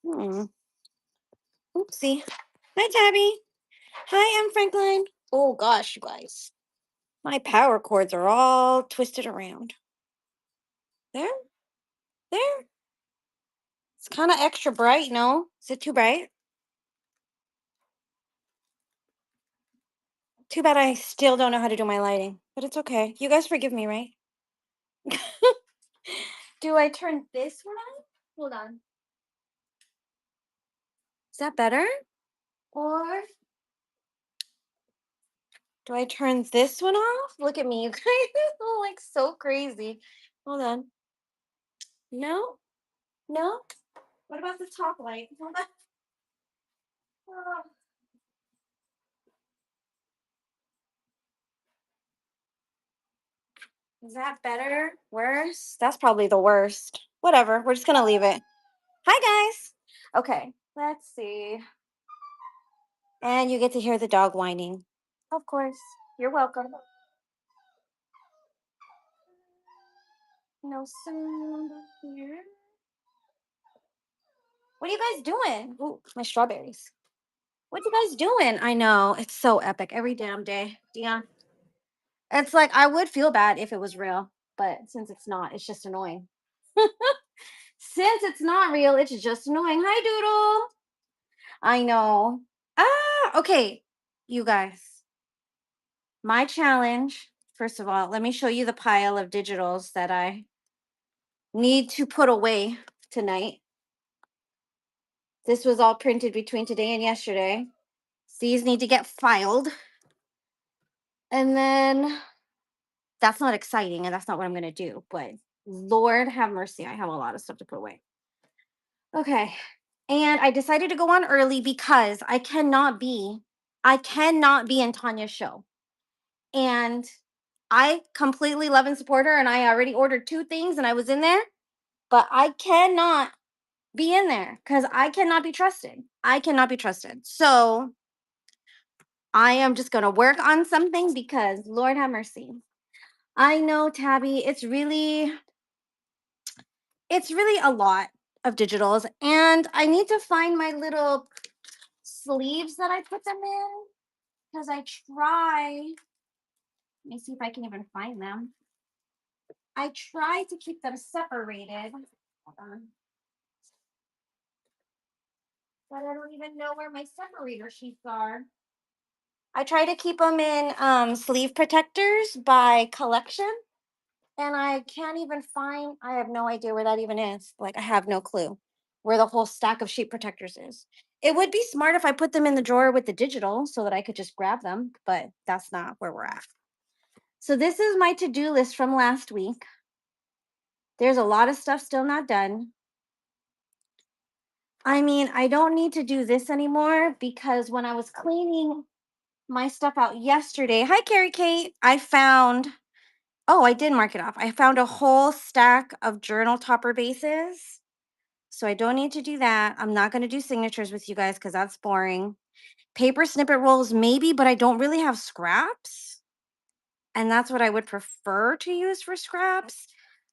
Hmm. Oopsie. Hi, Tabby. Hi, I'm Franklin. Oh gosh, you guys. My power cords are all twisted around. There? There? It's kind of extra bright, no? Is it too bright? Too bad I still don't know how to do my lighting, but it's okay. You guys forgive me, right? Do I turn this one on? Hold on. Is that better? Or do I turn this one off? Look at me, you guys. I'm like so crazy. Hold on. No? No? What about the top light? Hold on. Oh, is that better? Worse? That's probably the worst. Whatever. We're just gonna leave it. Hi guys. Okay, let's see. And you get to hear the dog whining. Of course. You're welcome. No sound here. What are you guys doing? Ooh, my strawberries. What you guys doing? I know. It's so epic every damn day. Dion. It's like I would feel bad if it was real, but since it's not, it's just annoying. Since it's not real, it's just annoying. Hi, Doodle. I know. Okay. You guys, my challenge, first of all, let me show you the pile of digitals that I need to put away tonight. This was all printed between today and yesterday. These need to get filed. And then that's not exciting and that's not what I'm going to do, but Lord have mercy, I have a lot of stuff to put away. Okay. And I decided to go on early because I cannot be in Tanya's show. And I completely love and support her and I already ordered 2 things and I was in there, but I cannot be in there cuz I cannot be trusted. I cannot be trusted. So, I am just going to work on something because Lord have mercy. I know, Tabby, it's really a lot of digitals and I need to find my little sleeves that I put them in because I try. Let me see if I can even find them. I try to keep them separated. Hold on. But I don't even know where my separator sheets are. I try to keep them in sleeve protectors by collection. And I can't even find, I have no idea where that even is. Like, I have no clue where the whole stack of sheet protectors is. It would be smart if I put them in the drawer with the digital so that I could just grab them, but that's not where we're at. So, this is my to do list from last week. There's a lot of stuff still not done. I mean, I don't need to do this anymore because when I was cleaning my stuff out yesterday, hi, Carrie Kate, I found. Oh, I did mark it off. I found a whole stack of journal topper bases. So I don't need to do that. I'm not going to do signatures with you guys because that's boring. Paper snippet rolls, maybe, but I don't really have scraps. And that's what I would prefer to use for scraps.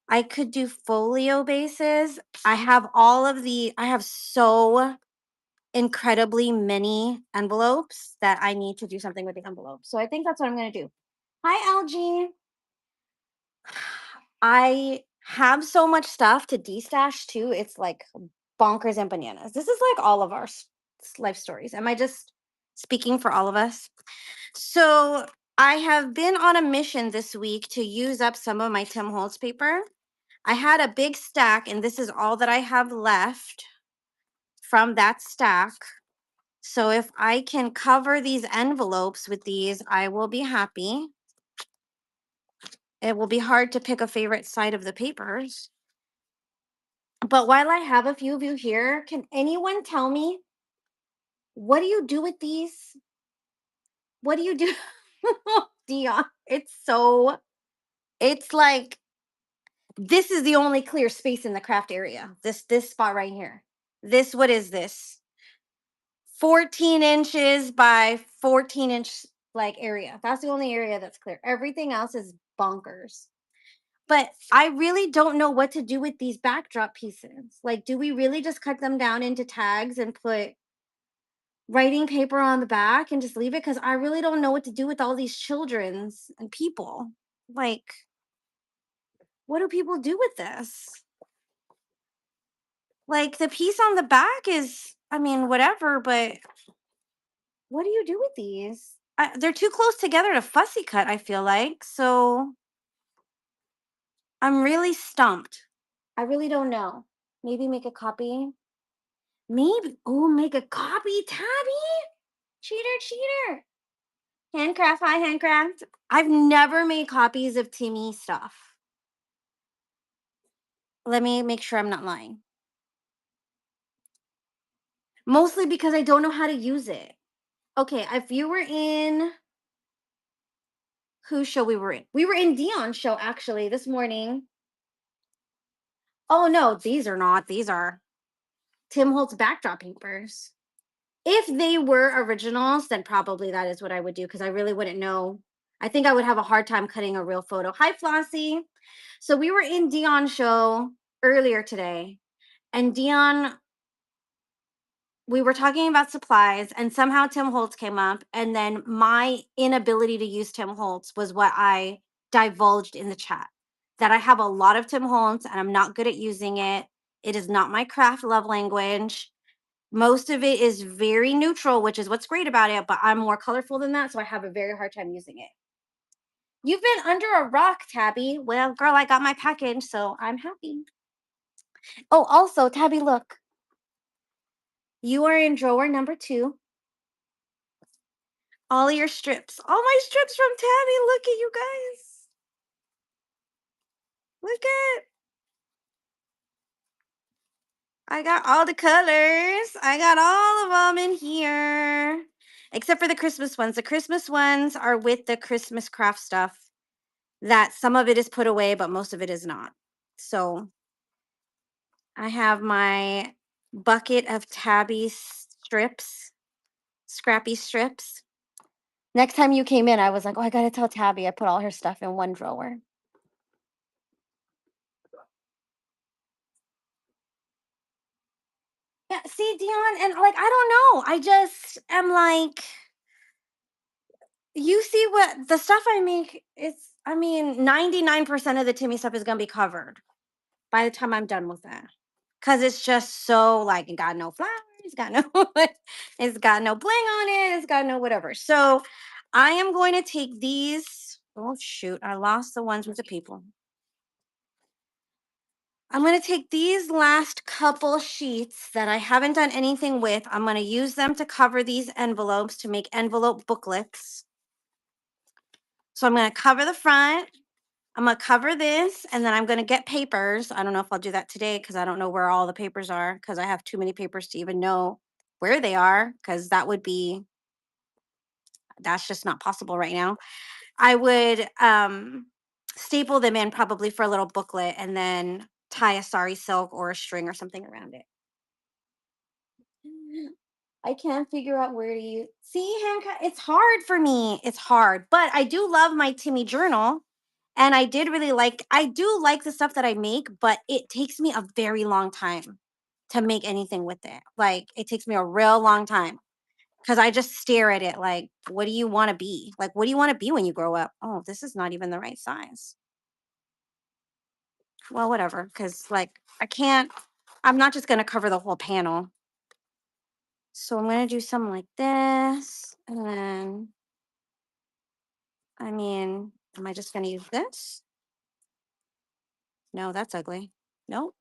I could do folio bases. I have so incredibly many envelopes that I need to do something with the envelopes. So I think that's what I'm going to do. Hi, Algie. I have so much stuff to destash too. It's like bonkers and bananas. This is like all of our life stories. Am I just speaking for all of us? So I have been on a mission this week to use up some of my Tim Holtz paper. I had a big stack, and this is all that I have left from that stack. So if I can cover these envelopes with these, I will be happy. It will be hard to pick a favorite side of the papers. But while I have a few of you here, can anyone tell me, what do you do with these? What do you do? Dion, it's like, this is the only clear space in the craft area. This spot right here. What is this? 14 inches by 14-inch like area. That's the only area that's clear. Everything else is bonkers. But I really don't know what to do with these backdrop pieces. Like, do we really just cut them down into tags and put writing paper on the back and just leave it? Because I really don't know what to do with all these children's and people. Like, what do people do with this? Like, the piece on the back is, I mean, whatever, but what do you do with these? They're too close together to fussy cut, I feel like. So I'm really stumped. I really don't know. Maybe make a copy. Maybe. Oh, make a copy, Tabby. Cheater, cheater. Handcraft, hi, handcraft. I've never made copies of Timmy stuff. Let me make sure I'm not lying. Mostly because I don't know how to use it. Okay, if you were in whose show we were in? We were in Dion's show actually this morning. Oh no, these are not. These are Tim Holtz backdrop papers. If they were originals, then probably that is what I would do because I really wouldn't know. I think I would have a hard time cutting a real photo. Hi, Flossie. So we were in Dion's show earlier today, and Dion, we were talking about supplies, and somehow Tim Holtz came up, and then my inability to use Tim Holtz was what I divulged in the chat. That I have a lot of Tim Holtz and I'm not good at using it. It is not my craft love language. Most of it is very neutral, which is what's great about it, but I'm more colorful than that, so I have a very hard time using it. You've been under a rock, Tabby. Well, girl, I got my package, so I'm happy. Oh, also, Tabby, look. You are in drawer number 2. All your strips. All my strips from Tabby. Look at you guys. Look at. I got all the colors. I got all of them in here. Except for the Christmas ones. The Christmas ones are with the Christmas craft stuff. That some of it is put away, but most of it is not. So I have my bucket of Tabby strips, scrappy strips. Next time you came in, I was like, oh, I got to tell Tabby I put all her stuff in one drawer. Yeah, see, Dion, and like, I don't know. I just am like, you see what the stuff I make, it's, I mean, 99% of the Timmy stuff is going to be covered by the time I'm done with that. Because it's just so like, it got no flowers, it's got no, it's got no bling on it, it's got no whatever. So I am going to take these. Oh, shoot. I lost the ones with the people. I'm going to take these last couple sheets that I haven't done anything with. I'm going to use them to cover these envelopes to make envelope booklets. So I'm going to cover the front. I'm going to cover this, and then I'm going to get papers. I don't know if I'll do that today because I don't know where all the papers are because I have too many papers to even know where they are because that's just not possible right now. I would staple them in probably for a little booklet and then tie a sari silk or a string or something around it. I can't figure out where to use. See, Hanka, it's hard for me. It's hard, but I do love my Timmy journal, and I do like the stuff that I make, but it takes me a very long time to make anything with it. Like it takes me a real long time because I just stare at it like, what do you want to be? Like, what do you want to be when you grow up? Oh, this is not even the right size. Well, whatever, because like I'm not just gonna cover the whole panel. So I'm going to do something like this. And then, I mean, am I just going to use this? No, that's ugly. Nope.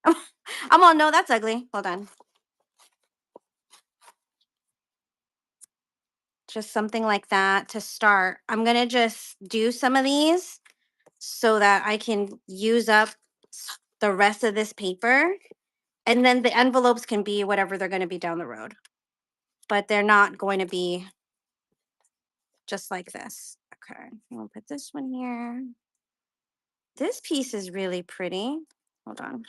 I'm all, no, that's ugly. Hold on. Just something like that to start. I'm going to just do some of these so that I can use up the rest of this paper. And then the envelopes can be whatever they're going to be down the road. But they're not going to be just like this. Okay, we'll put this one here. This piece is really pretty. Hold on.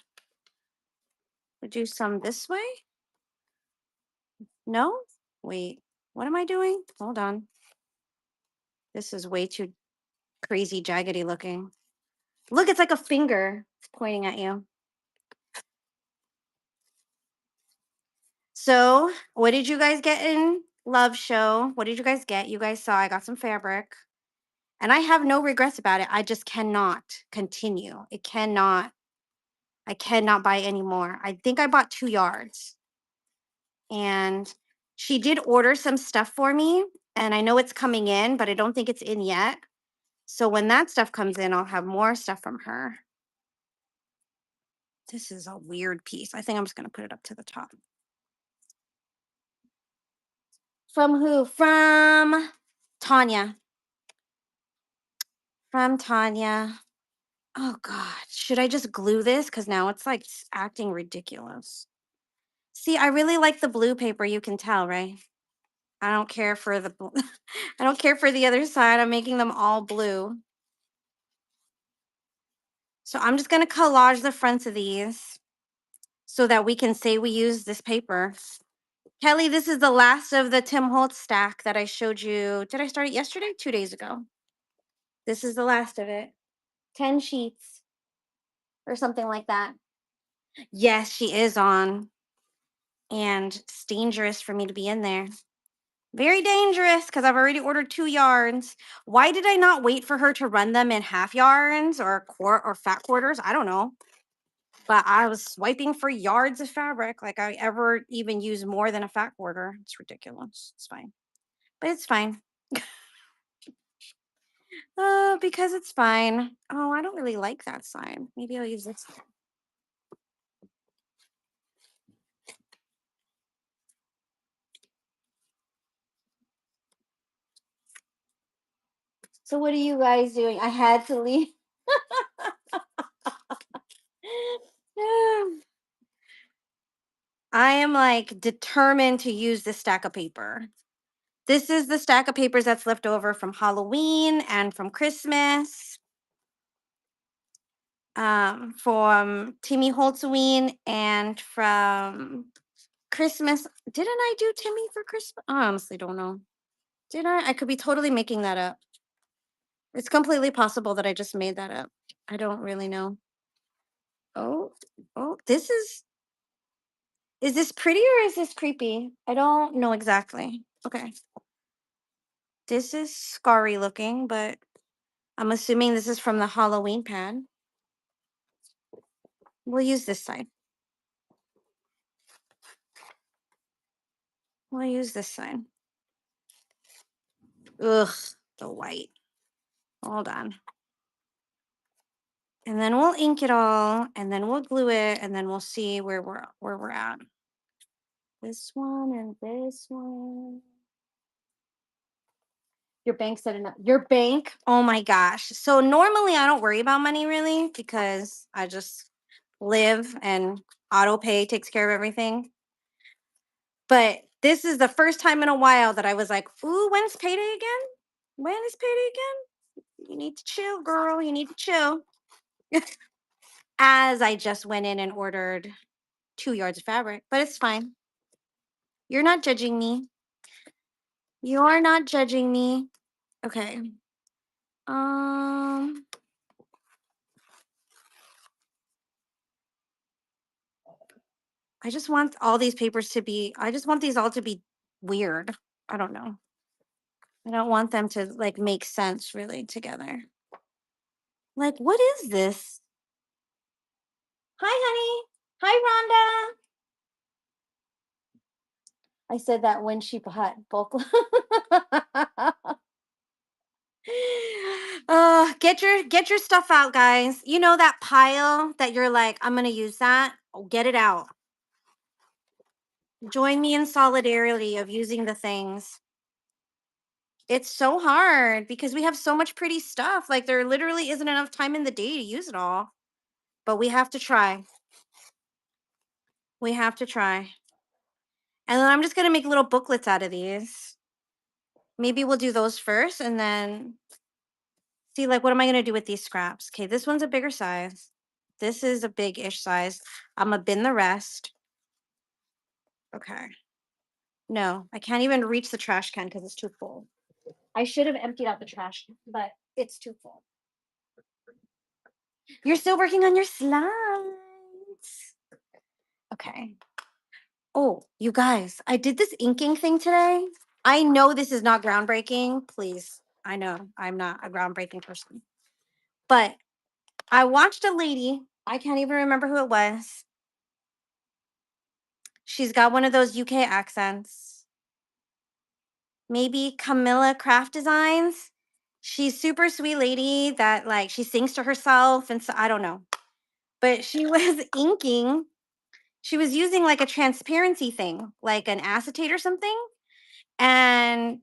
We'll do some this way. No? Wait, what am I doing? Hold on. This is way too crazy jaggedy looking. Look, it's like a finger pointing at you. So, what did you guys get in Love Show? What did you guys get? You guys saw I got some fabric. And I have no regrets about it. I just cannot continue. I cannot buy anymore. I think I bought 2 yards. And she did order some stuff for me. And I know it's coming in, but I don't think it's in yet. So when that stuff comes in, I'll have more stuff from her. This is a weird piece. I think I'm just going to put it up to the top. From who? From Tanya. From Tanya. Oh, God. Should I just glue this? Because now it's like acting ridiculous. See, I really like the blue paper. You can tell, right? I don't care for the I don't care for the other side. I'm making them all blue. So I'm just going to collage the fronts of these so that we can say we use this paper. Kelly, this is the last of the Tim Holtz stack that I showed you. Did I start it yesterday? 2 days ago. This is the last of it. 10 sheets or something like that. Yes, she is on. And it's dangerous for me to be in there. Very dangerous because I've already ordered 2 yards. Why did I not wait for her to run them in half yards or fat quarters? I don't know. But I was swiping for yards of fabric. Like I ever even use more than a fat quarter. It's ridiculous. It's fine. But it's fine. Oh, because it's fine. Oh, I don't really like that sign. Maybe I'll use this. So what are you guys doing? I had to leave. I am like determined to use this stack of paper. This is the stack of papers that's left over from Halloween and from Christmas. From Timmy Holtzween and from Christmas. Didn't I do Timmy for Christmas? I honestly don't know. Did I? I could be totally making that up. It's completely possible that I just made that up. I don't really know. Oh, this is this pretty or is this creepy? I don't know exactly. Okay. This is scarry looking, but I'm assuming this is from the Halloween pad. We'll use this side. We'll use this side. Ugh, the white. Hold on. And then we'll ink it all, and then we'll glue it, and then we'll see where we're at. This one and this one. Your bank set it up. Your bank? Oh my gosh. So normally I don't worry about money really because I just live and auto pay takes care of everything. But this is the first time in a while that I was like, ooh, when's payday again? When is payday again? You need to chill, girl. You need to chill. As I just went in and ordered 2 yards of fabric, but it's fine. You're not judging me. You're not judging me. Okay. Um, I just want all these papers to be, I just want these all to be weird. I don't know. I don't want them to like make sense really together. Like, what is this? Hi, honey. Hi, Rhonda. I said that when she bought bulk. Get your stuff out, guys. You know that pile that you're like, I'm gonna use that. Oh, get it out. Join me in solidarity of using the things. It's so hard because we have so much pretty stuff. Like there literally isn't enough time in the day to use it all. But we have to try. We have to try. And then I'm just gonna make little booklets out of these. Maybe we'll do those first and then see like what am I gonna do with these scraps? Okay, this one's a bigger size. This is a big-ish size. I'm gonna bin the rest. Okay. No, I can't even reach the trash can because it's too full. I should have emptied out the trash, but it's too full. You're still working on your slides. Okay. Oh, you guys, I did this inking thing today. I know this is not groundbreaking. Please. I know I'm not a groundbreaking person. But I watched a lady. I can't even remember who it was. She's got one of those UK accents. Maybe Camilla Craft Designs. She's super sweet lady that like she sings to herself and so I don't know. But she was inking. She was using like a transparency thing, like an acetate or something. And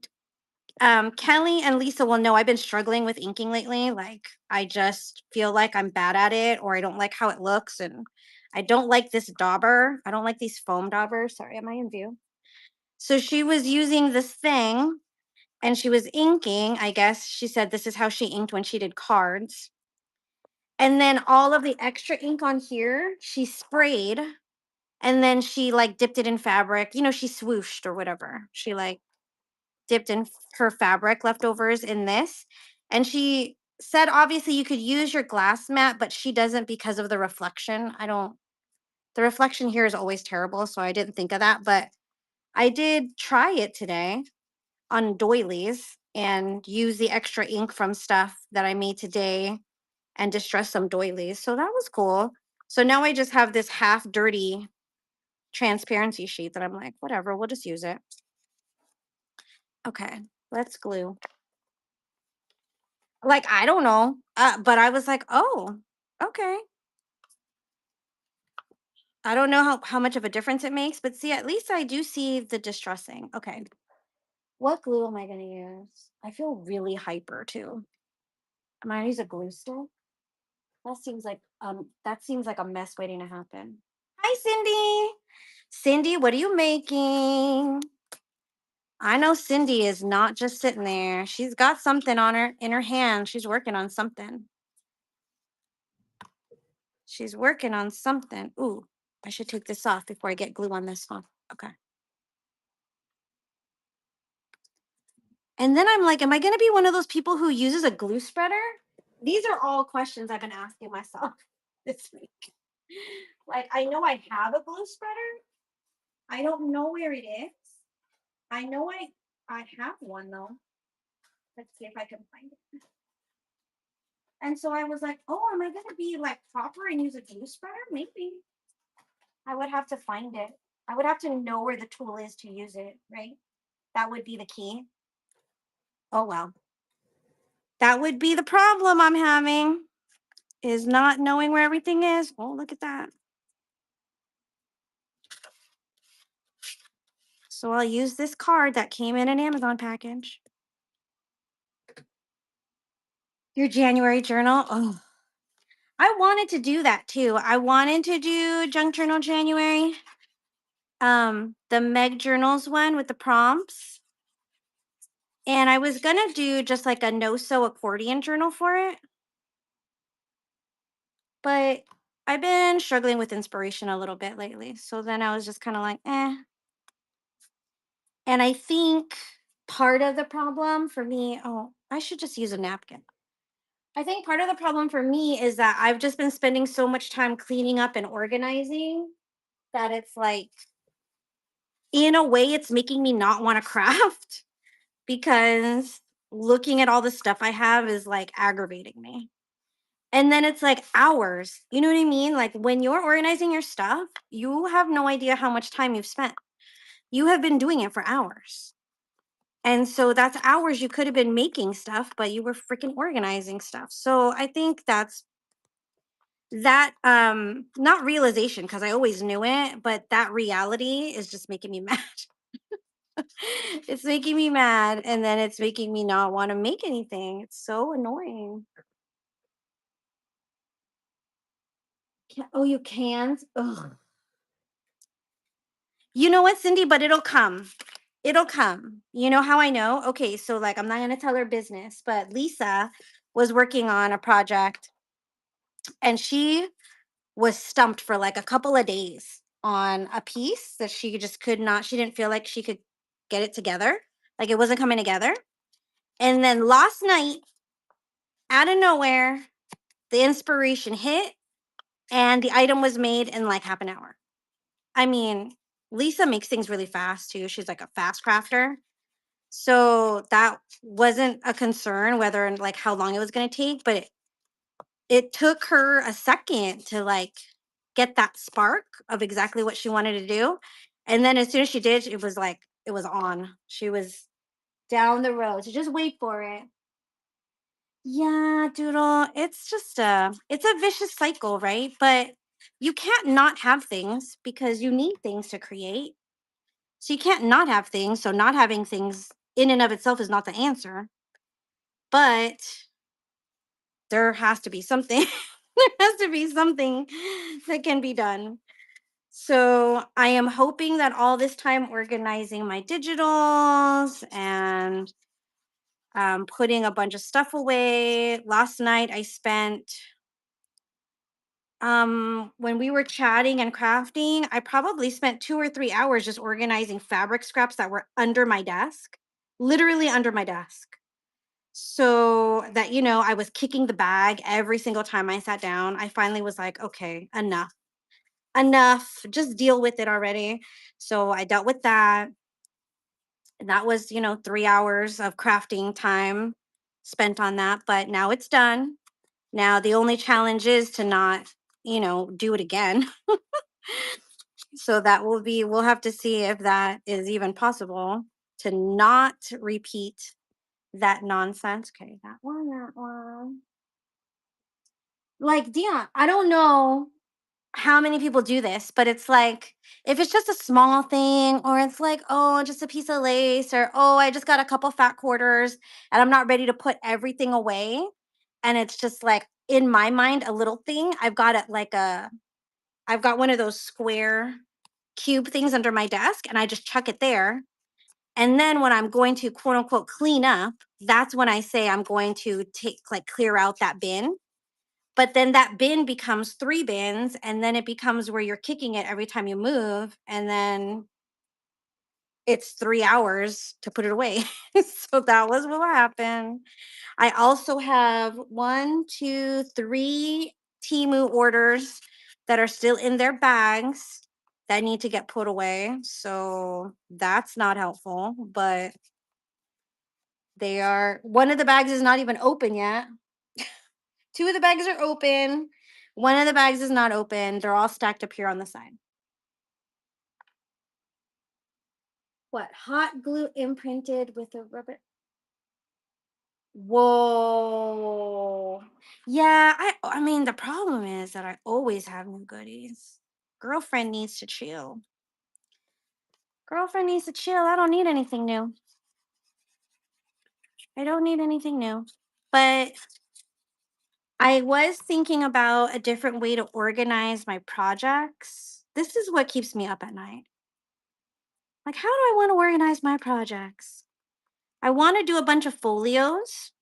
Kelly and Lisa will know I've been struggling with inking lately. Like I just feel like I'm bad at it or I don't like how it looks and I don't like this dauber. I don't like these foam daubers. Sorry, am I in view? So she was using this thing and she was inking. I guess she said this is how she inked when she did cards. And then all of the extra ink on here, she sprayed and then she like dipped it in fabric. You know, she swooshed or whatever. She like dipped in her fabric leftovers in this. And she said, obviously, you could use your glass mat, but she doesn't because of the reflection. The reflection here is always terrible. So I didn't think of that. But I did try it today on doilies and use the extra ink from stuff that I made today and distress some doilies. So that was cool. So now I just have this half dirty transparency sheet that I'm like, whatever, we'll just use it. Okay, let's glue. Like, I don't know. But I was like, oh, okay. I don't know how much of a difference it makes, but see, at least I do see the distressing. Okay. What glue am I going to use? I feel really hyper too. Am I going to use a glue stick? That seems like a mess waiting to happen. Hi, Cindy. Cindy, what are you making? I know Cindy is not just sitting there. She's got something on her in her hand. She's working on something. She's working on something. Ooh, I should take this off before I get glue on this one. Okay. And then I'm like, am I going to be one of those people who uses a glue spreader? These are all questions I've been asking myself this week. Like, I know I have a glue spreader. I don't know where it is. I know I have one though. Let's see if I can find it. And so I was like, oh, am I going to be like proper and use a glue spreader? Maybe. I would have to find it. I would have to know where the tool is to use it, right? That would be the key. Oh, well. That would be the problem I'm having is not knowing where everything is. Oh, look at that. So I'll use this card that came in an Amazon package. Your January journal. Oh, I wanted to do that too. I wanted to do junk journal January. The Meg journals one with the prompts. And I was gonna do just like a no-sew accordion journal for it. But I've been struggling with inspiration a little bit lately. So then I was just kind of like, eh. And I think part of the problem for me, oh, I should just use a napkin. I think part of the problem for me is that I've just been spending so much time cleaning up and organizing that it's like, in a way, it's making me not want to craft because looking at all the stuff I have is like aggravating me. And then it's like hours. You know what I mean? Like when you're organizing your stuff, you have no idea how much time you've spent. You have been doing it for hours. And so that's hours you could have been making stuff, but you were freaking organizing stuff. So I think that's that not realization because I always knew it, but that reality is just making me mad. It's making me mad and then it's making me not want to make anything. It's so annoying. Oh, you can't? Ugh. You know what, Cindy? But it'll come. It'll come. You know how I know? Okay, so like I'm not going to tell her business, but Lisa was working on a project and she was stumped for like a couple of days on a piece that she just could not, she didn't feel like she could get it together. Like it wasn't coming together. And then last night, out of nowhere, the inspiration hit, and the item was made in like half an hour. I mean, Lisa makes things really fast too. She's like a fast crafter. So that wasn't a concern whether and like how long it was going to take, but it took her a second to like get that spark of exactly what she wanted to do. And then as soon as she did, it was like it was on. She was down the road. So just wait for it. Yeah, Doodle. It's a vicious cycle, right? But you can't not have things because you need things to create. So you can't not have things. So not having things in and of itself is not the answer. But there has to be something. There has to be something that can be done. So I am hoping that all this time organizing my digitals and putting a bunch of stuff away. Last night I spent when we were chatting and crafting, I probably spent 2 or 3 hours just organizing fabric scraps that were under my desk, literally under my desk. So that, I was kicking the bag every single time I sat down. I finally was like, okay, enough, just deal with it already. So I dealt with that. And that was, 3 hours of crafting time spent on that. But now it's done. Now the only challenge is to not, do it again. So we'll have to see if that is even possible to not repeat that nonsense. Okay, that one, that one. Like, Dion, I don't know how many people do this, but it's like if it's just a small thing, or it's like, oh, just a piece of lace, or oh, I just got a couple fat quarters and I'm not ready to put everything away. And it's just like in my mind, a little thing. I've got one of those square cube things under my desk and I just chuck it there. And then when I'm going to quote unquote clean up, that's when I say I'm going to clear out that bin. But then that bin becomes 3 bins, and then it becomes where you're kicking it every time you move. And then it's 3 hours to put it away. So that was what happened. I also have 1, 2, 3 Temu orders that are still in their bags that need to get put away. So that's not helpful, but one of the bags is not even open yet. 2 of the bags are open. One of the bags is not open. They're all stacked up here on the side. What? Hot glue imprinted with a rubber. Whoa. Yeah, I mean the problem is that I always have new goodies. Girlfriend needs to chill. Girlfriend needs to chill. I don't need anything new. I don't need anything new. But I was thinking about a different way to organize my projects. This is what keeps me up at night. Like, how do I want to organize my projects? I want to do a bunch of folios.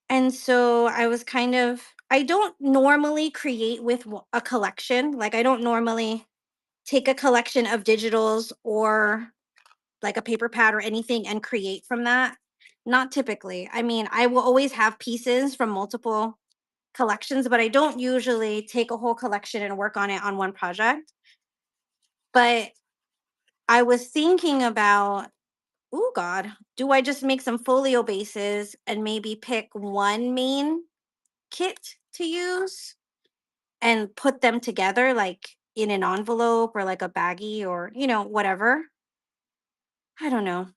And so I don't normally create with a collection. Like, I don't normally take a collection of digitals or like a paper pad or anything and create from that. Not typically. I mean, I will always have pieces from multiple collections, but I don't usually take a whole collection and work on it on one project. But I was thinking about, oh God, do I just make some folio bases and maybe pick one main kit to use and put them together like in an envelope or like a baggie or, whatever. I don't know.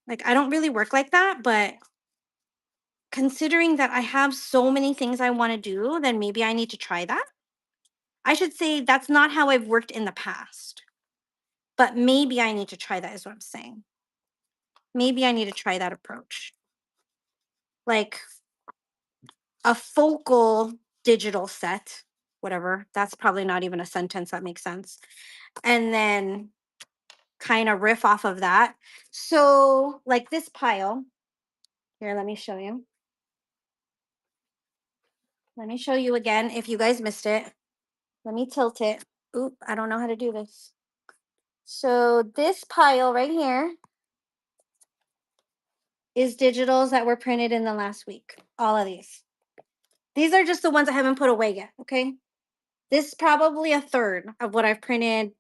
Like, I don't really work like that, but considering that I have so many things I want to do, then maybe I need to try that. I should say that's not how I've worked in the past, but maybe I need to try that, is what I'm saying. Maybe I need to try that approach. Like a focal digital set, whatever. That's probably not even a sentence that makes sense. And then kind of riff off of that. So, like this pile, here, let me show you. Let me show you again if you guys missed it. Let me tilt it. Oop, I don't know how to do this. So, this pile right here is digitals that were printed in the last week. All of these. These are just the ones I haven't put away yet. Okay. This is probably a third of what I've printed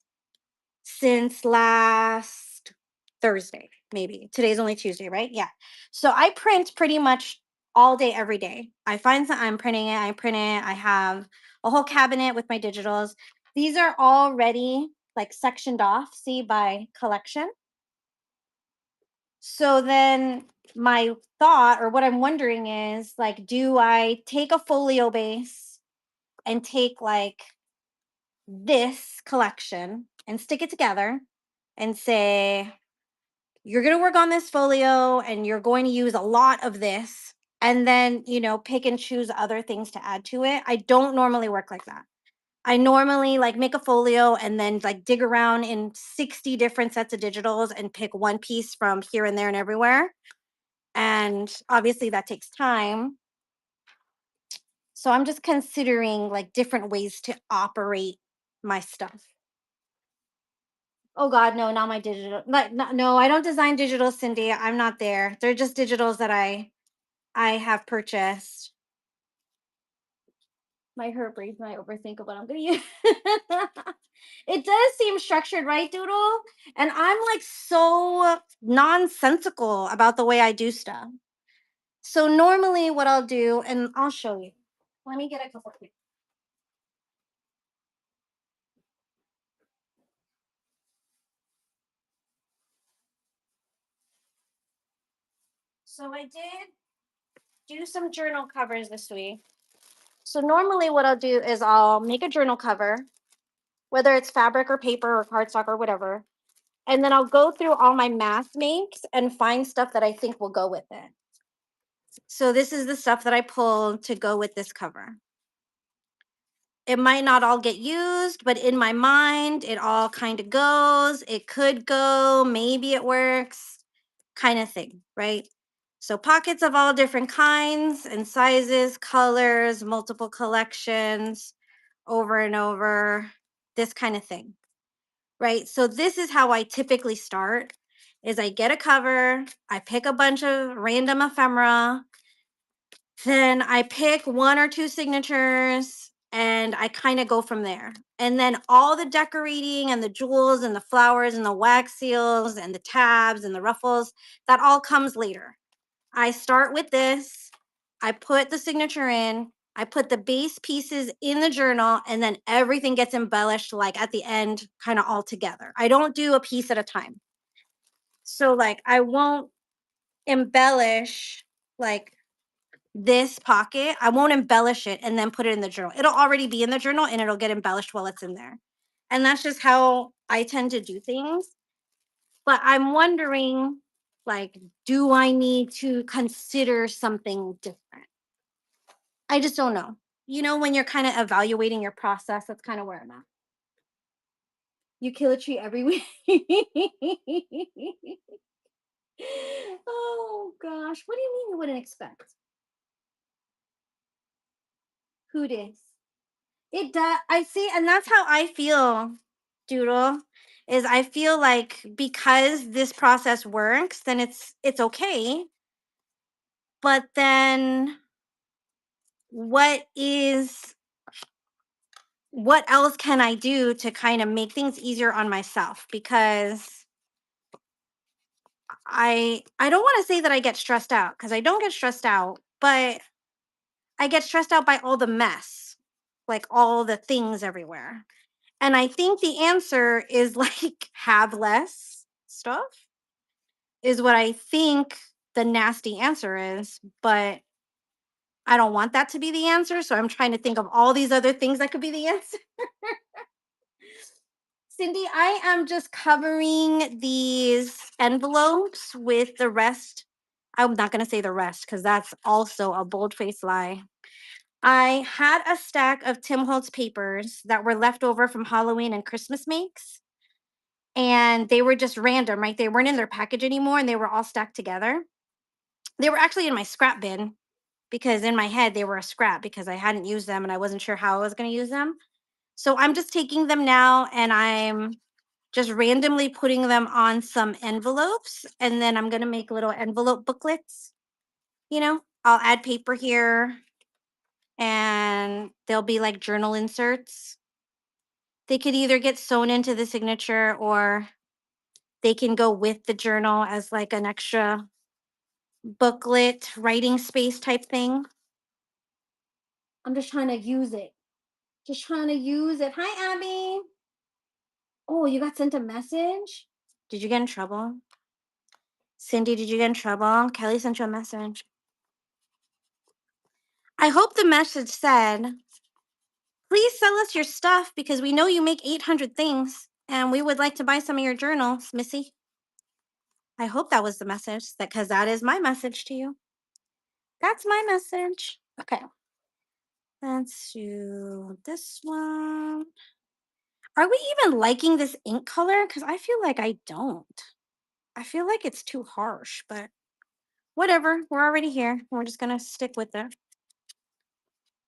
since last Thursday, maybe. Today's only Tuesday, right? Yeah. So I print pretty much all day, every day. I find that I'm printing it, I print it. I have a whole cabinet with my digitals. These are already like sectioned off, see, by collection. So then my thought or what I'm wondering is like, do I take a folio base and take like this collection and stick it together and say, you're going to work on this folio and you're going to use a lot of this, and then, pick and choose other things to add to it. I don't normally work like that. I normally like make a folio and then like dig around in 60 different sets of digitals and pick one piece from here and there and everywhere. And obviously that takes time. So I'm just considering like different ways to operate my stuff. Oh God, no, not my digital. No, I don't design digital, Cindy. I'm not there. They're just digitals that I have purchased. My hurt brains might overthink of what I'm gonna use. It does seem structured, right, Doodle? And I'm like so nonsensical about the way I do stuff. So normally what I'll do, and I'll show you. Let me get a couple of. So I did do some journal covers this week. So normally what I'll do is I'll make a journal cover, whether it's fabric or paper or cardstock or whatever. And then I'll go through all my mask makes and find stuff that I think will go with it. So this is the stuff that I pulled to go with this cover. It might not all get used, but in my mind, it all kind of goes. It could go, maybe it works, kind of thing, right? So pockets of all different kinds and sizes, colors, multiple collections, over and over, this kind of thing, right? So this is how I typically start is I get a cover, I pick a bunch of random ephemera, then I pick one or two signatures and I kind of go from there. And then all the decorating and the jewels and the flowers and the wax seals and the tabs and the ruffles, that all comes later. I start with this, I put the signature in, I put the base pieces in the journal, and then everything gets embellished like at the end, kind of all together. I don't do a piece at a time. So, like, I won't embellish like this pocket. I won't embellish it and then put it in the journal. It'll already be in the journal and it'll get embellished while it's in there. And that's just how I tend to do things. But I'm wondering, like, do I need to consider something different? I just don't know. When you're kind of evaluating your process, that's kind of where I'm at. You kill a tree every week. Oh gosh. What do you mean you wouldn't expect? Who dis? It does. I see, and that's how I feel, Doodle. Is I feel like because this process works, then it's okay. But then what else can I do to kind of make things easier on myself? Because I don't want to say that I get stressed out because I don't get stressed out, but I get stressed out by all the mess, like all the things everywhere. And I think the answer is like have less stuff is what I think the nasty answer is, but I don't want that to be the answer. So I'm trying to think of all these other things that could be the answer. Cindy, I am just covering these envelopes with the rest. I'm not going to say the rest because that's also a bold faced lie. I had a stack of Tim Holtz papers that were left over from Halloween and Christmas makes, and they were just random, right? They weren't in their package anymore and they were all stacked together. They were actually in my scrap bin because in my head they were a scrap because I hadn't used them and I wasn't sure how I was going to use them. So I'm just taking them now and I'm just randomly putting them on some envelopes, and then I'm going to make little envelope booklets. I'll add paper here and they'll be like journal inserts. They could either get sewn into the signature or they can go with the journal as like an extra booklet, writing space type thing. I'm just trying to use it. Just trying to use it. Hi, Abby. Oh, you got sent a message? Did you get in trouble? Cindy, did you get in trouble? Kelly sent you a message. I hope the message said, please sell us your stuff because we know you make 800 things and we would like to buy some of your journals, Missy. I hope that was the message, because that is my message to you. That's my message. Okay. Let's do this one. Are we even liking this ink color? Because I feel like I don't. I feel like it's too harsh, but whatever. We're already here. We're just going to stick with it.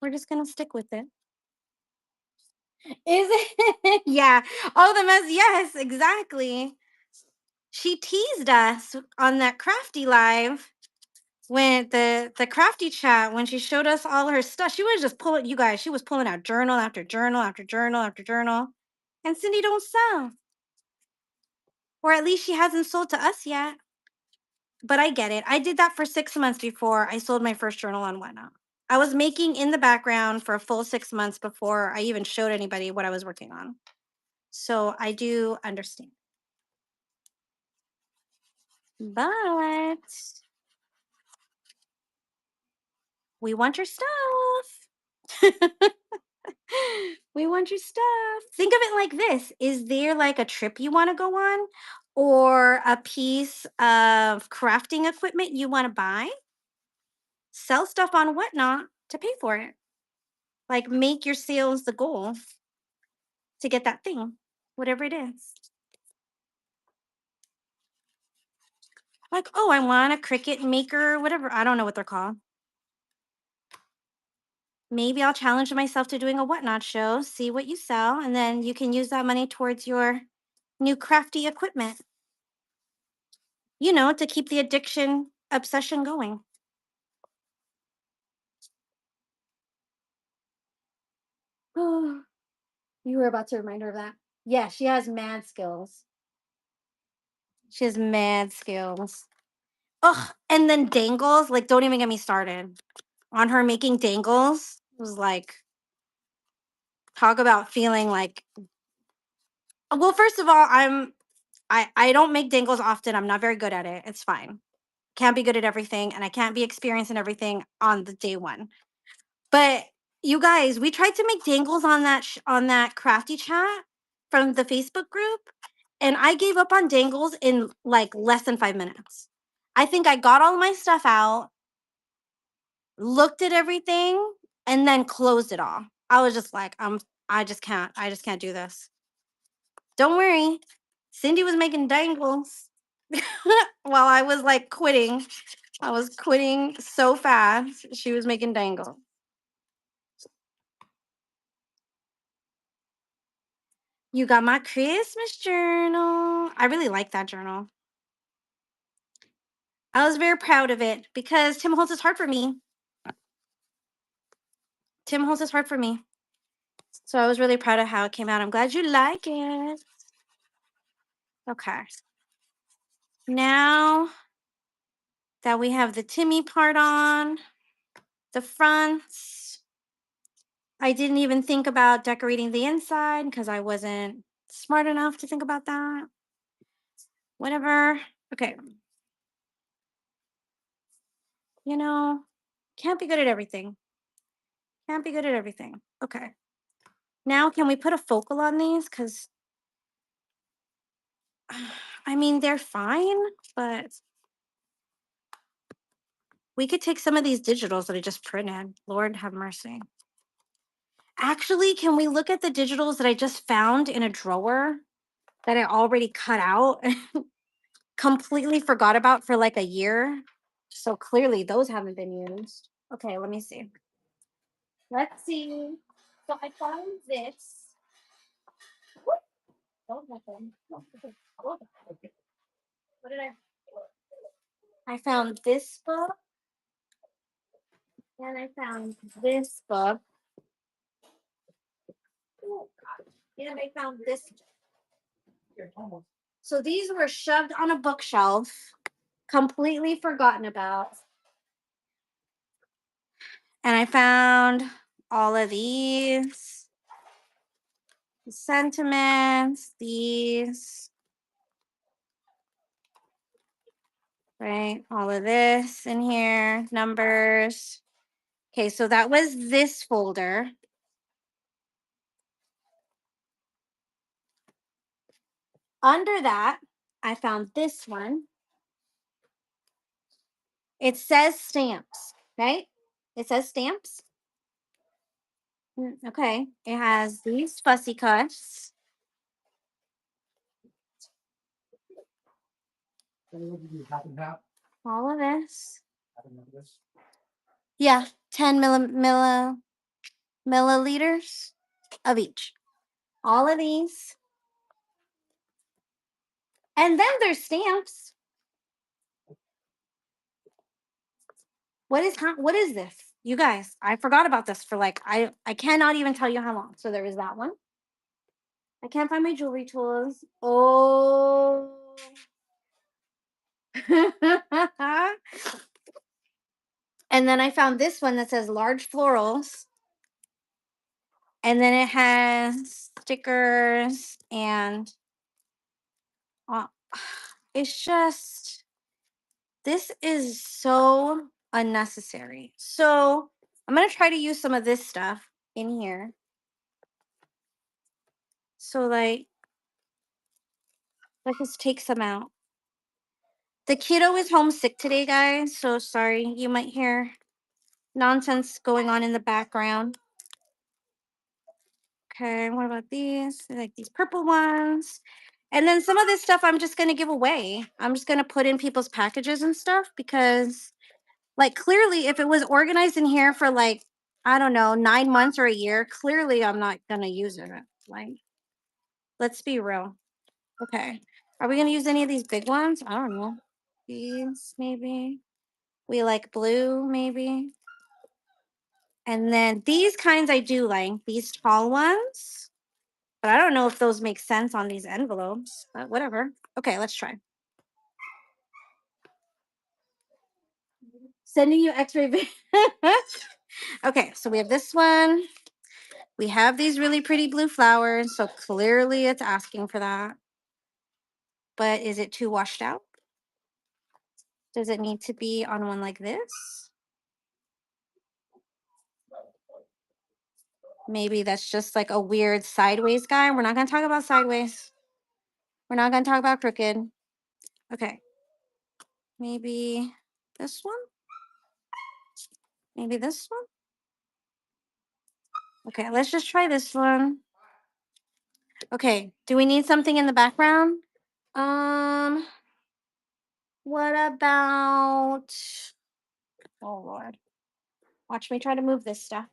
We're just going to stick with it. Is it? Yeah. Oh, the mess. Yes, exactly. She teased us on that crafty live when the crafty chat, when she showed us all her stuff. She was just pulling, you guys, she was pulling out journal after journal after journal after journal. And Cindy don't sell. Or at least she hasn't sold to us yet. But I get it. I did that for 6 months before I sold my first journal on Whatnot. I was making in the background for a full 6 months before I even showed anybody what I was working on. So I do understand. But we want your stuff. We want your stuff. Think of it like this. Is there like a trip you want to go on or a piece of crafting equipment you want to buy? Sell stuff on Whatnot to pay for it. Like make your sales the goal to get that thing, whatever it is. Like, oh, I want a Cricut maker, whatever. I don't know what they're called. Maybe I'll challenge myself to doing a Whatnot show, see what you sell, and then you can use that money towards your new crafty equipment. You know, to keep the addiction obsession going. Oh, you were about to remind her of that. Yeah, she has mad skills. She has mad skills. Ugh, and then dangles, like, don't even get me started. On her making dangles, it was like, talk about feeling like, well, first of all, I don't make dangles often. I'm not very good at it. It's fine. Can't be good at everything, and I can't be experienced in everything on the day one. But you guys, we tried to make dangles on that on that crafty chat from the Facebook group, and I gave up on dangles in like less than 5 minutes. I think I got all my stuff out, looked at everything, and then closed it all. I was just like, I just can't. I just can't do this. Don't worry. Cindy was making dangles while I was like quitting. I was quitting so fast. She was making dangles. You got my Christmas journal. I really like that journal. I was very proud of it because Tim Holtz is hard for me. Tim Holtz is hard for me. So I was really proud of how it came out. I'm glad you like it. Okay. Now that we have the Timmy part on, the fronts, I didn't even think about decorating the inside because I wasn't smart enough to think about that. Whatever. Okay. You know, can't be good at everything. Can't be good at everything. Okay. Now, can we put a focal on these? Because, I mean, they're fine, but we could take some of these digitals that I just printed. Lord have mercy. Actually, can we look at the digitals that I just found in a drawer that I already cut out? Completely forgot about for like a year. So clearly those haven't been used. Okay, let me see. Let's see. So I found this. Don't happen. What did I found this book. And then I found this book. Oh, God. And I found this. So these were shoved on a bookshelf, completely forgotten about. And I found all of these sentiments, these, right? All of this in here, numbers. Okay, so that was this folder. Under that, I found this one. It says stamps, right? It says stamps. Okay. It has these fussy cuts. All of this. Yeah, 10 milliliters of each. All of these. And then there's stamps. What is this? You guys, I forgot about this for like I cannot even tell you how long. So there is that one. I can't find my jewelry tools. Oh. And then I found this one that says large florals. And then it has stickers and it's just, this is so unnecessary. So I'm going to try to use some of this stuff in here. So like, let's just take some out. The kiddo is homesick today, guys. So sorry, you might hear nonsense going on in the background. Okay, what about these? I like these purple ones. And then some of this stuff I'm just going to give away. I'm just going to put in people's packages and stuff because, like, clearly if it was organized in here for like, I don't know, 9 months or a year, clearly I'm not going to use it. Like, let's be real. Okay. Are we going to use any of these big ones? I don't know. These, maybe. We like blue, maybe. And then these kinds I do like, these tall ones. But I don't know if those make sense on these envelopes, but whatever. Okay, let's try. Sending you x-ray. Okay, so we have this one. We have these really pretty blue flowers, so clearly it's asking for that. But is it too washed out? Does it need to be on one like this? Maybe that's just like a weird sideways guy. We're not going to talk about sideways. We're not going to talk about crooked. Okay. Maybe this one? Maybe this one? Okay, let's just try this one. Okay, do we need something in the background? What about, oh Lord. Watch me try to move this stuff.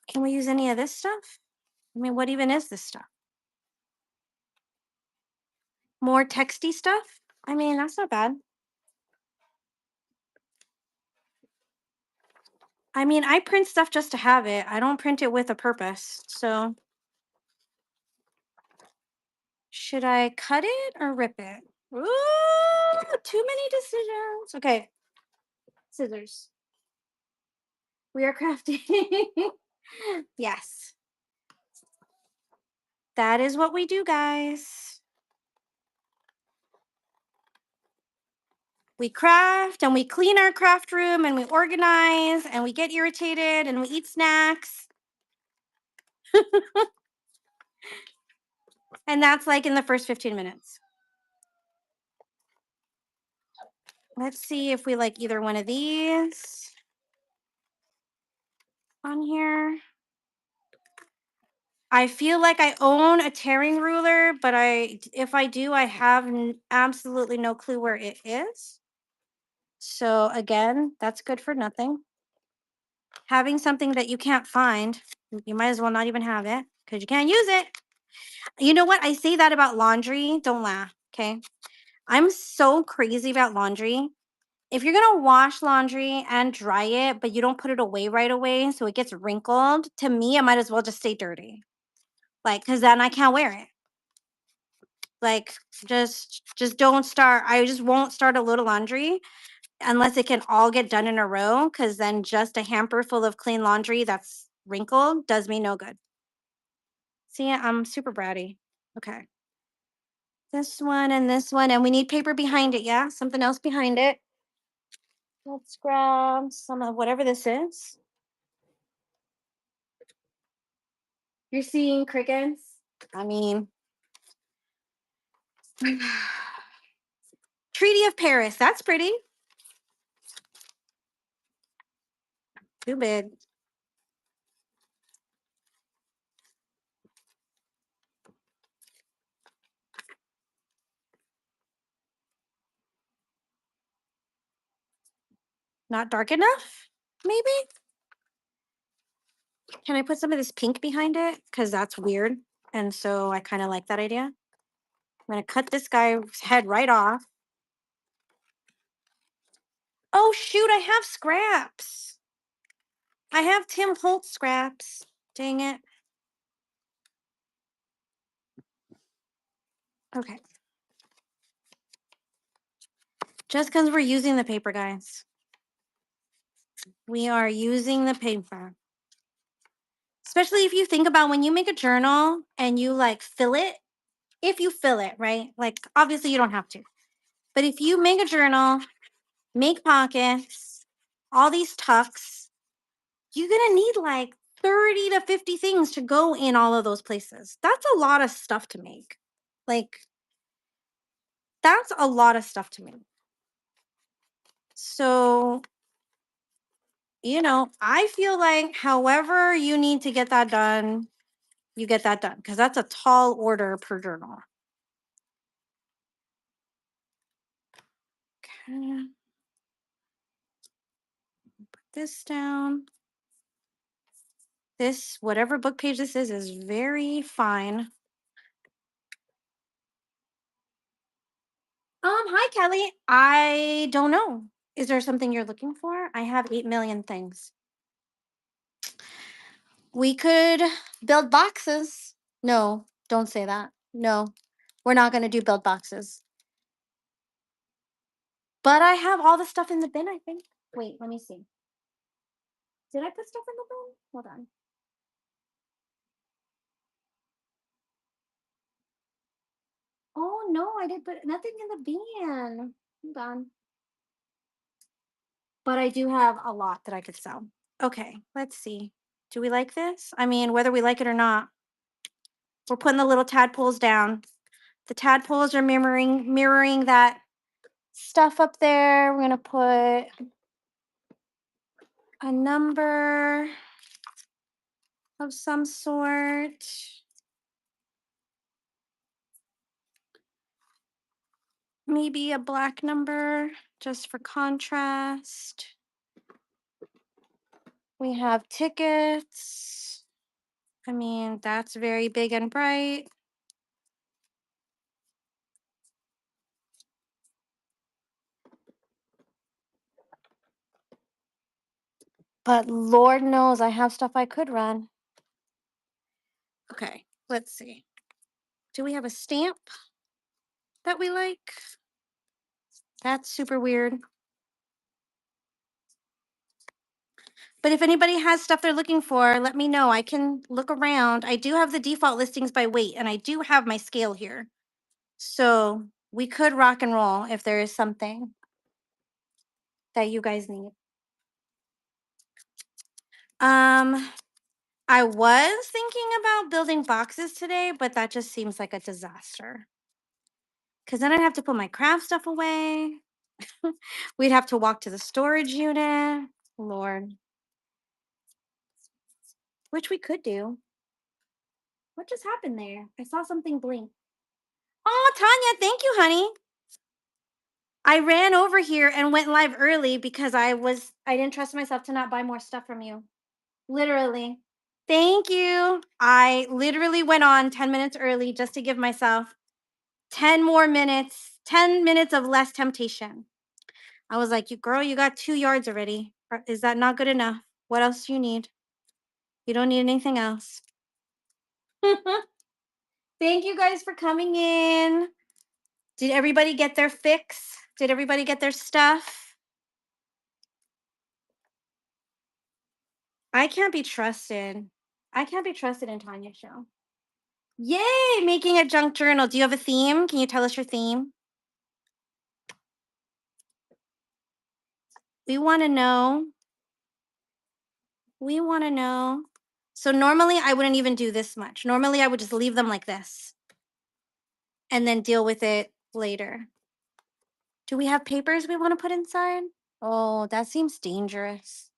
Can we use any of this stuff? I mean, what even is this stuff? More texty stuff? I mean, that's not bad. I mean, I print stuff just to have it. I don't print it with a purpose. So should I cut it or rip it? Ooh, too many decisions. Okay. Scissors. We are crafting. Yes. That is what we do, guys. We craft and we clean our craft room and we organize and we get irritated and we eat snacks. And that's like in the first 15 minutes. Let's see if we like either one of these on here. I feel like I own a tearing ruler, but if I do, I have absolutely no clue where it is. So again, that's good for nothing. Having something that you can't find, you might as well not even have it because you can't use it. You know what? I say that about laundry. Don't laugh, okay? I'm so crazy about laundry if you're gonna wash laundry and dry it, but you don't put it away right away, so it gets wrinkled, to me, it might as well just stay dirty. Like, cause then I can't wear it. Like, just don't start. I just won't start a load of laundry unless it can all get done in a row. Cause then just a hamper full of clean laundry that's wrinkled does me no good. See, I'm super bratty. Okay. This one, and we need paper behind it. Yeah, something else behind it. Let's grab some of whatever this is. You're seeing crickets? I mean, Treaty of Paris. That's pretty. Too big. Not dark enough? Maybe? Can I put some of this pink behind it? Because that's weird. And so I kind of like that idea. I'm going to cut this guy's head right off. Oh, shoot. I have scraps. I have Tim Holtz scraps. Dang it. Okay. Just because we're using the paper, guys. We are using the paper. Especially if you think about when you make a journal and you like fill it, if you fill it, right? Like, obviously, you don't have to. But if you make a journal, make pockets, all these tucks, you're going to need like 30 to 50 things to go in all of those places. That's a lot of stuff to make. Like, that's a lot of stuff to make. So, I feel like however you need to get that done, you get that done because that's a tall order per journal. Okay. Put this down. This, whatever book page this is very fine. Hi, Kelly. I don't know. Is there something you're looking for? I have 8 million things. We could build boxes. No, don't say that. No, we're not going to do build boxes. But I have all the stuff in the bin, I think. Wait, let me see. Did I put stuff in the bin? Hold on. Oh, no, I did put nothing in the bin. Hold on. But I do have a lot that I could sell. Okay, let's see. Do we like this? I mean, whether we like it or not, we're putting the little tadpoles down. The tadpoles are mirroring that stuff up there. We're gonna put a number of some sort. Maybe a black number just for contrast. We have tickets. I mean, that's very big and bright. But Lord knows I have stuff I could run. Okay, let's see. Do we have a stamp that we like? That's super weird. But if anybody has stuff they're looking for, let me know. I can look around. I do have the default listings by weight, and I do have my scale here. So we could rock and roll if there is something that you guys need. I was thinking about building boxes today, but that just seems like a disaster. Because then I'd have to put my craft stuff away. We'd have to walk to the storage unit. Lord. Which we could do. What just happened there? I saw something blink. Oh, Tanya, thank you, honey. I ran over here and went live early because I didn't trust myself to not buy more stuff from you. Literally. Thank you. I literally went on 10 minutes early just to give myself 10 more minutes, 10 minutes of less temptation. I was like, "You girl, you got 2 yards already. Is that not good enough? What else do you need? You don't need anything else." Thank you guys for coming in. Did everybody get their fix? Did everybody get their stuff? I can't be trusted. I can't be trusted in Tanya's show. Yay, making a junk journal. Do you have a theme? Can you tell us your theme? We want to know. We want to know. So normally I wouldn't even do this much. Normally I would just leave them like this and then deal with it later. Do we have papers we want to put inside? Oh, that seems dangerous.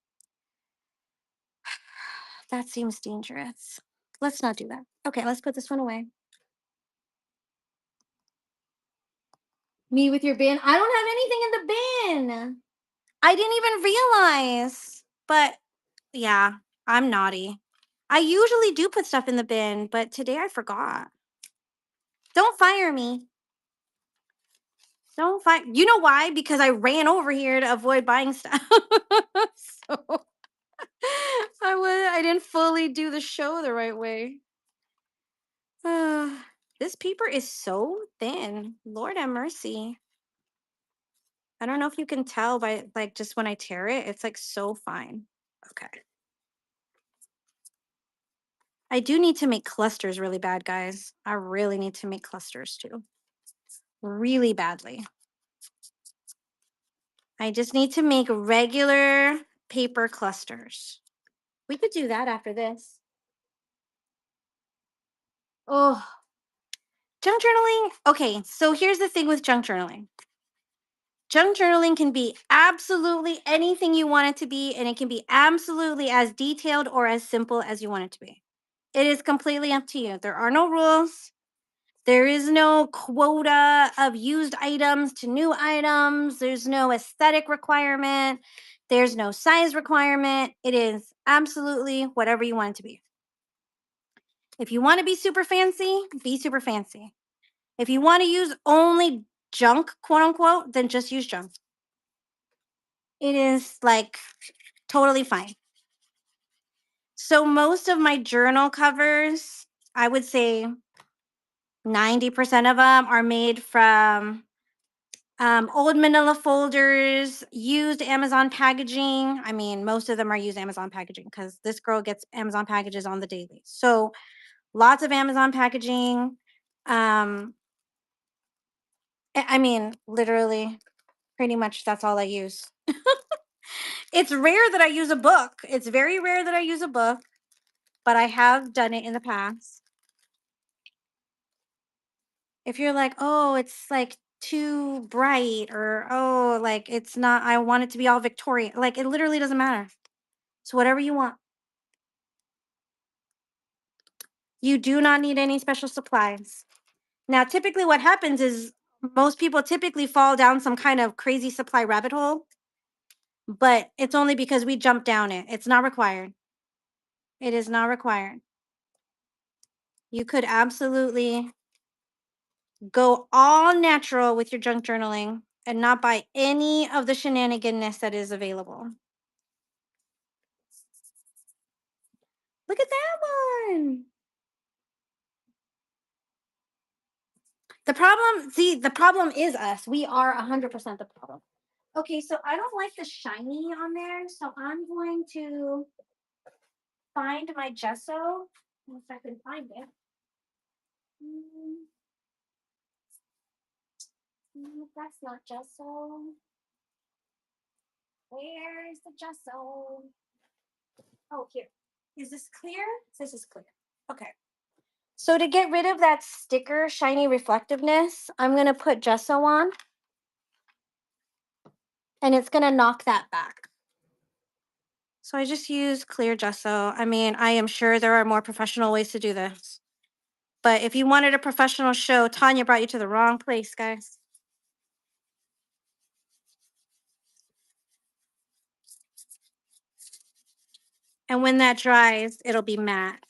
That seems dangerous. Let's not do that. Okay, let's put this one away. Me with your bin. I don't have anything in the bin. I didn't even realize. But yeah, I'm naughty. I usually do put stuff in the bin, but today I forgot. Don't fire me. Don't fire. You know why? Because I ran over here to avoid buying stuff. So I didn't fully do the show the right way. This paper is so thin. Lord have mercy. I don't know if you can tell by like just when I tear it, it's like so fine. Okay. I do need to make clusters really bad, guys. I really need to make clusters too. Really badly. I just need to make regular paper clusters. We could do that after this. Oh, junk journaling. Okay, so here's the thing with junk journaling. Junk journaling can be absolutely anything you want it to be, and it can be absolutely as detailed or as simple as you want it to be. It is completely up to you. There are no rules. There is no quota of used items to new items. There's no aesthetic requirement. There's no size requirement. It is absolutely whatever you want it to be. If you want to be super fancy, be super fancy. If you want to use only junk, quote unquote, then just use junk. It is like totally fine. So most of my journal covers, I would say 90% of them are made from old manila folders, used Amazon packaging. I mean, most of them are used Amazon packaging because this girl gets Amazon packages on the daily. So lots of Amazon packaging. I mean, literally, pretty much that's all I use. It's rare that I use a book. It's very rare that I use a book, but I have done it in the past. If you're like, oh, it's like too bright, or oh, like it's not, I want it to be all Victorian. Like it literally doesn't matter. So whatever you want. You do not need any special supplies. Now, typically what happens is most people typically fall down some kind of crazy supply rabbit hole, but it's only because we jump down it. It's not required. It is not required. You could absolutely go all natural with your junk journaling and not buy any of the shenaniganness that is available. Look at that one. The problem is us. We are 100% the problem. Okay, so I don't like the shiny on there, so I'm going to find my gesso. If I can find it. That's not gesso. Where is the gesso? Oh, here. Is this clear? This is clear. Okay. So to get rid of that sticker shiny reflectiveness, I'm going to put gesso on. And it's going to knock that back. So I just use clear gesso. I mean, I am sure there are more professional ways to do this. But if you wanted a professional show, Tanya brought you to the wrong place, guys. And when that dries, it'll be matte.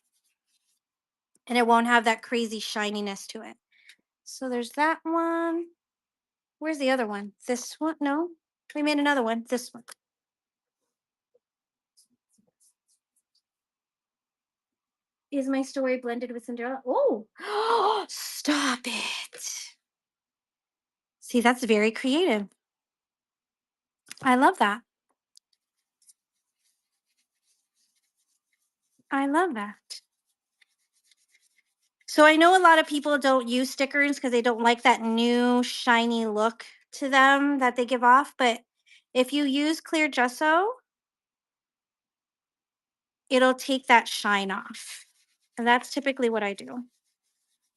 And it won't have that crazy shininess to it. So there's that one. Where's the other one? This one? No. We made another one. This one. Is my story blended with Cinderella? Oh, stop it. See, that's very creative. I love that. I love that. So I know a lot of people don't use stickers because they don't like that new shiny look to them that they give off. But if you use clear gesso, it'll take that shine off. And that's typically what I do.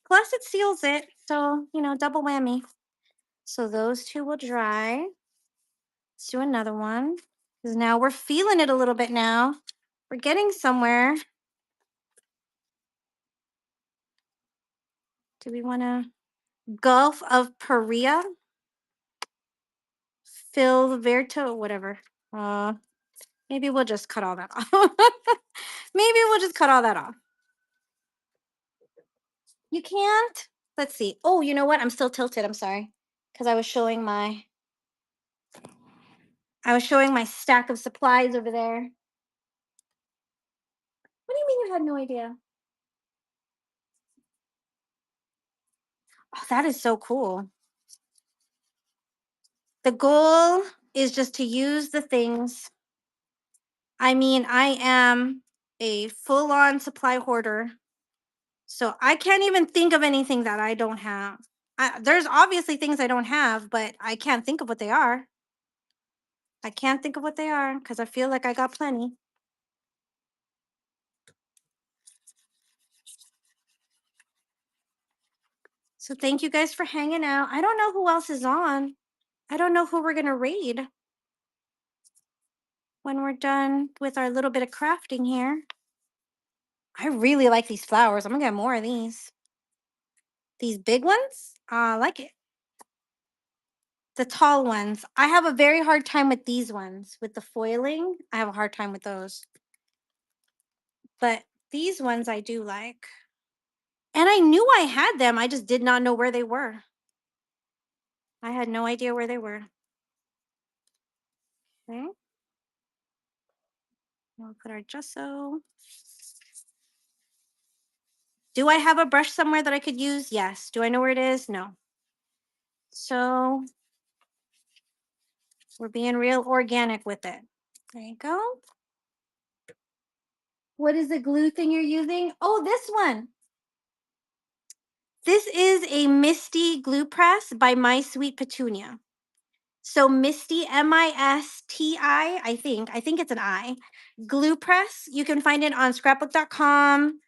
Plus, it seals it. So, double whammy. So those two will dry. Let's do another one. Because now we're feeling it a little bit now. We're getting somewhere. Do we want to Gulf of Paria? Phil Verto, whatever. Maybe we'll just cut all that off. Maybe we'll just cut all that off. You can't? Let's see. Oh, you know what? I'm still tilted. I'm sorry. Because I was showing my stack of supplies over there. What do you mean you had no idea? Oh, that is so cool. The goal is just to use the things. I mean, I am a full-on supply hoarder. So I can't even think of anything that I don't have. There's obviously things I don't have, but I can't think of what they are. I can't think of what they are because I feel like I got plenty. So thank you guys for hanging out. I don't know who else is on. I don't know who we're going to raid when we're done with our little bit of crafting here. I really like these flowers. I'm going to get more of these. These big ones, I like it. The tall ones. I have a very hard time with these ones. With the foiling, I have a hard time with those. But these ones I do like. And I knew I had them. I just did not know where they were. I had no idea where they were. Okay. We'll put our gesso. Do I have a brush somewhere that I could use? Yes. Do I know where it is? No. So we're being real organic with it. There you go. What is the glue thing you're using? Oh, this one. This is a Misty glue press by My Sweet Petunia. So Misty, M-I-S-T-I, I think it's an I. Glue press. You can find it on scrapbook.com.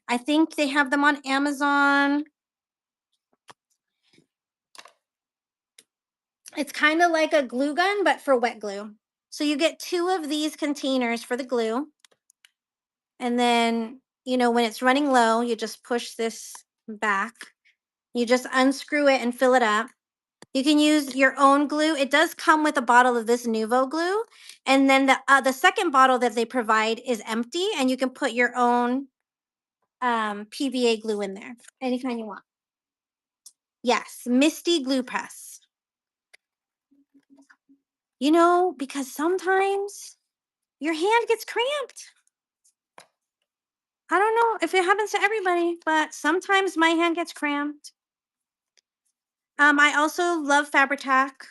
I think they have them on Amazon. It's kind of like a glue gun, but for wet glue. So you get 2 of these containers for the glue. And then, when it's running low, you just push this back. You just unscrew it and fill it up. You can use your own glue. It does come with a bottle of this Nuvo glue. And then the second bottle that they provide is empty, and you can put your own PVA glue in there, any kind you want. Yes, Misty glue press. Because sometimes your hand gets cramped. I don't know if it happens to everybody, but sometimes my hand gets cramped. I also love Fabri-Tac,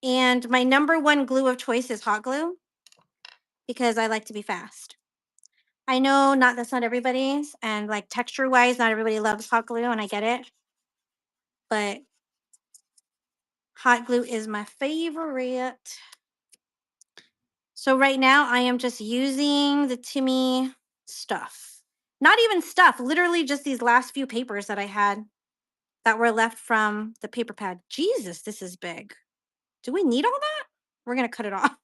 and my number one glue of choice is hot glue because I like to be fast. I know that's not everybody's, and like texture-wise, not everybody loves hot glue, and I get it. But hot glue is my favorite. So right now I am just using the Timmy stuff. Not even stuff, literally just these last few papers that I had that were left from the paper pad. Jesus, this is big. Do we need all that? We're going to cut it off.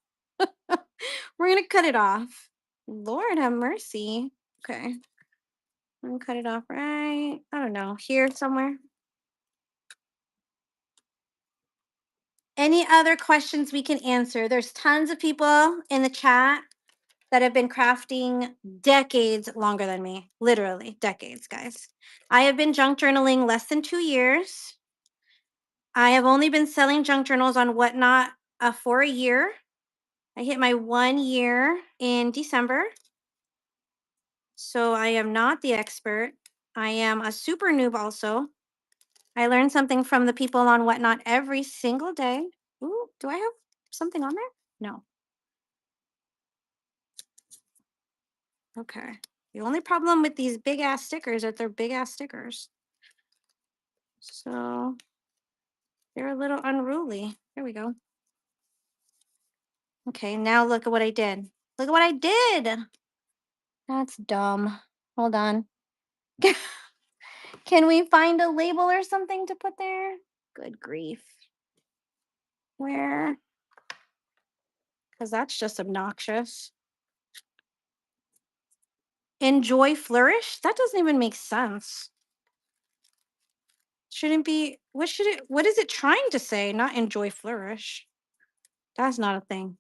We're going to cut it off. Lord have mercy. Okay. I'm going to cut it off right, I don't know, here somewhere. Any other questions we can answer? There's tons of people in the chat that have been crafting decades longer than me. Literally decades, guys. I have been junk journaling less than 2 years. I have only been selling junk journals on Whatnot for a year. I hit my 1 year in December. So I am not the expert. I am a super noob also. I learn something from the people on Whatnot every single day. Ooh, do I have something on there? No. Okay. The only problem with these big ass stickers is that they're big ass stickers. So they're a little unruly. There we go. Okay, now look at what I did. Look at what I did. That's dumb. Hold on. Can we find a label or something to put there? Good grief. Where? Because that's just obnoxious. Enjoy flourish? That doesn't even make sense. Shouldn't be, what is it trying to say? Not enjoy flourish. That's not a thing.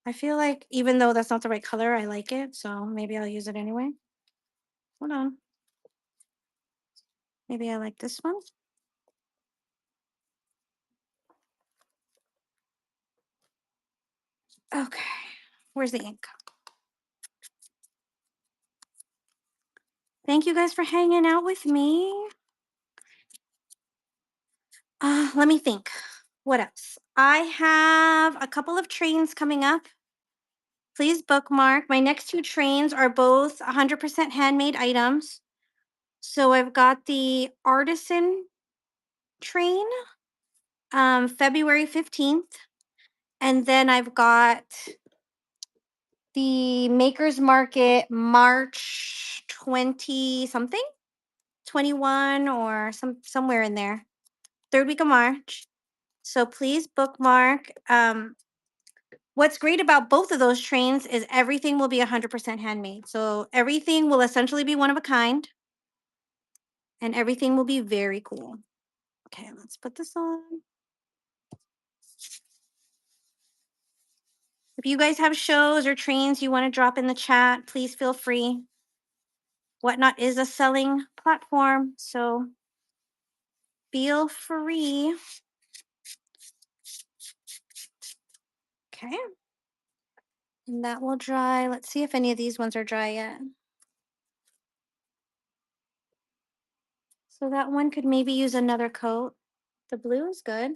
I feel like even though that's not the right color, I like it. So maybe I'll use it anyway. Hold on. Maybe I like this one. Okay. Where's the ink? Thank you guys for hanging out with me. Let me think. What else? I have a couple of trains coming up. Please bookmark. My next two trains are both 100% handmade items. So I've got the artisan train, February 15th. And then I've got the Makers Market March 20 something, 21 or somewhere in there. Third week of March. So please bookmark. What's great about both of those trains is everything will be 100% handmade. So everything will essentially be one of a kind and everything will be very cool. Okay, let's put this on. If you guys have shows or trains you want to drop in the chat, please feel free. Whatnot is a selling platform, so feel free. Okay. And that will dry. Let's see if any of these ones are dry yet. So that one could maybe use another coat. The blue is good.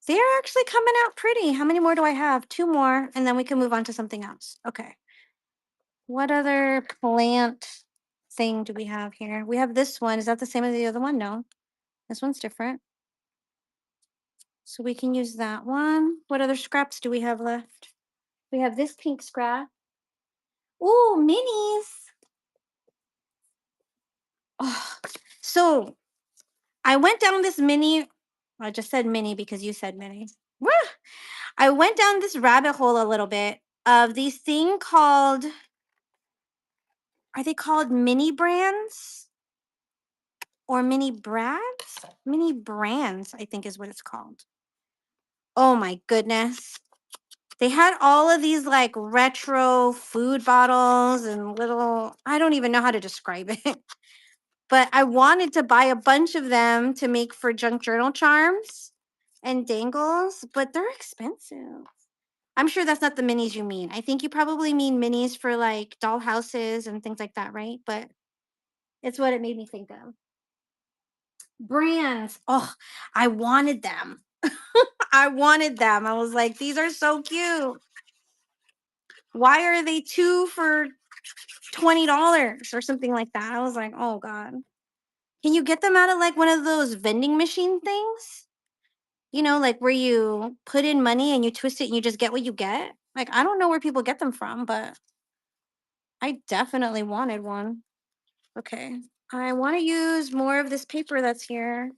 They're actually coming out pretty. How many more do I have? Two more, and then we can move on to something else. Okay. What other plant thing do we have here? We have this one. Is that the same as the other one? No. This one's different. So we can use that one. What other scraps do we have left? We have this pink scrap. Ooh, minis. Oh, so I went down this mini. I just said mini because you said mini. Wah! I went down this rabbit hole a little bit of these thing called, are they called mini brands or mini brands? Mini brands, I think is what it's called. Oh my goodness. They had all of these like retro food bottles and little, I don't even know how to describe it. But I wanted to buy a bunch of them to make for junk journal charms and dangles, but they're expensive. I'm sure that's not the minis you mean. I think you probably mean minis for like doll houses and things like that, right? But it's what it made me think of. Brands. Oh, I wanted them. I wanted them. I was like, these are so cute. Why are they two for $20 or something like that? I was like, oh God. Can you get them out of like one of those vending machine things? You know, like where you put in money and you twist it and you just get what you get? Like, I don't know where people get them from, but I definitely wanted one. Okay. I want to use more of this paper that's here.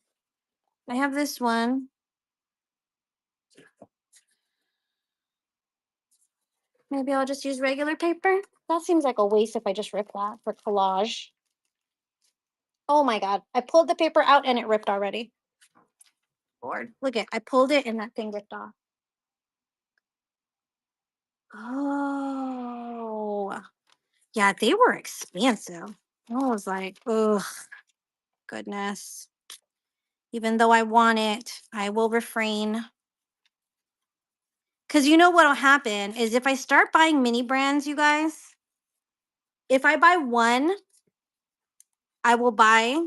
I have this one. Maybe I'll just use regular paper. That seems like a waste if I just rip that for collage. Oh my God. I pulled the paper out and it ripped already. Lord, look at, I pulled it and that thing ripped off. Oh, yeah, they were expensive. I was like, oh, goodness. Even though I want it, I will refrain. Because you know what'll happen is if I start buying mini brands, you guys, if I buy one, I will buy,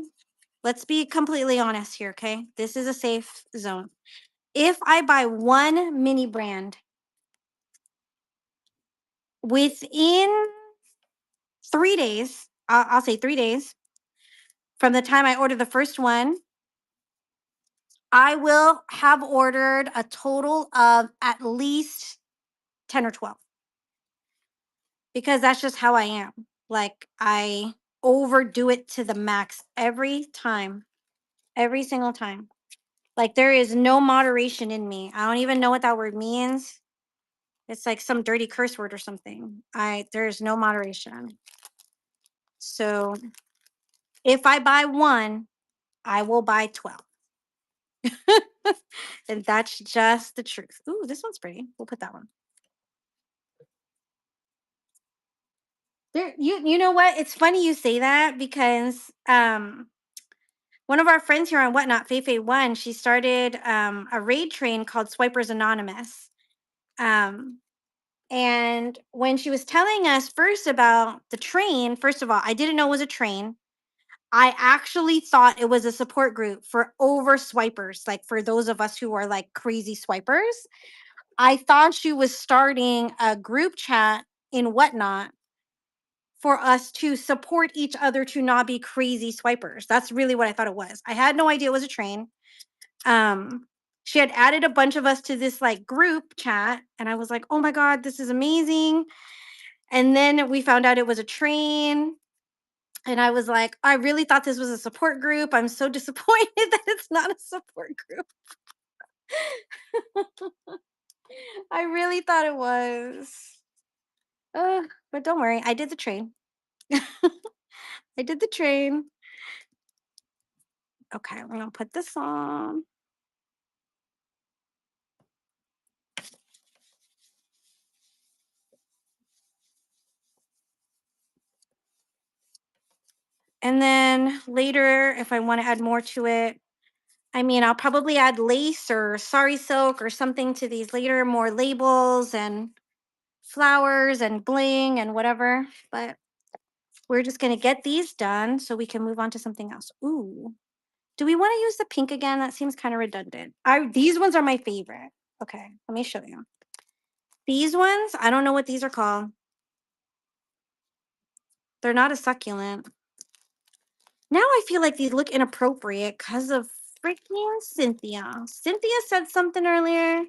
let's be completely honest here, okay? This is a safe zone. If I buy one mini brand within 3 days, I'll say 3 days from the time I order the first one, I will have ordered a total of at least 10 or 12 because that's just how I am. Like, I overdo it to the max every time, every single time. Like, there is no moderation in me. I don't even know what that word means. It's like some dirty curse word or something. There's no moderation. So if I buy one, I will buy 12. And that's just the truth. Ooh, this one's pretty. We'll put that one. There, you know what? It's funny you say that because one of our friends here on Whatnot, Feifei One, she started a raid train called Swipers Anonymous. And when she was telling us first about the train, first of all, I didn't know it was a train. I actually thought it was a support group for over swipers, like for those of us who are like crazy swipers. I thought she was starting a group chat in Whatnot for us to support each other to not be crazy swipers. That's really what I thought it was. I had no idea it was a train. She had added a bunch of us to this like group chat, and I was like, oh my God, this is amazing. And then we found out it was a train. And I was like, I really thought this was a support group. I'm so disappointed that it's not a support group. I really thought it was. But don't worry, I did the train. I did the train. Okay, we're gonna put this on. And then later, if I want to add more to it, I mean, I'll probably add lace or sari silk or something to these later, more labels and flowers and bling and whatever. But we're just going to get these done so we can move on to something else. Ooh, do we want to use the pink again? That seems kind of redundant. These ones are my favorite. Okay, let me show you. These ones, I don't know what these are called. They're not a succulent. Now I feel like these look inappropriate because of freaking Cynthia. Cynthia said something earlier.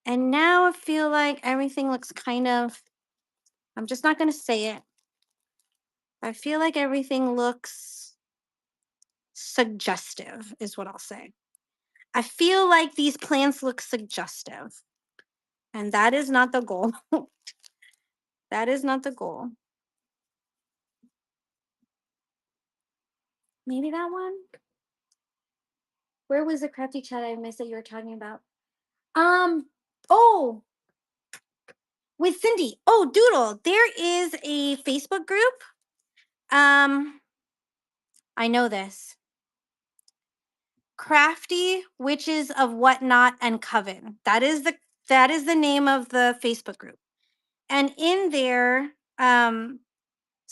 And now I feel like everything looks kind of, I'm just not going to say it. I feel like everything looks suggestive, is what I'll say. I feel like these plants look suggestive. And that is not the goal. That is not the goal. Maybe that one? Where was the crafty chat I missed that you were talking about? Oh, with Cindy. Oh, Doodle. There is a Facebook group. I know this. Crafty Witches of Whatnot and Coven. That is the name of the Facebook group. And in there,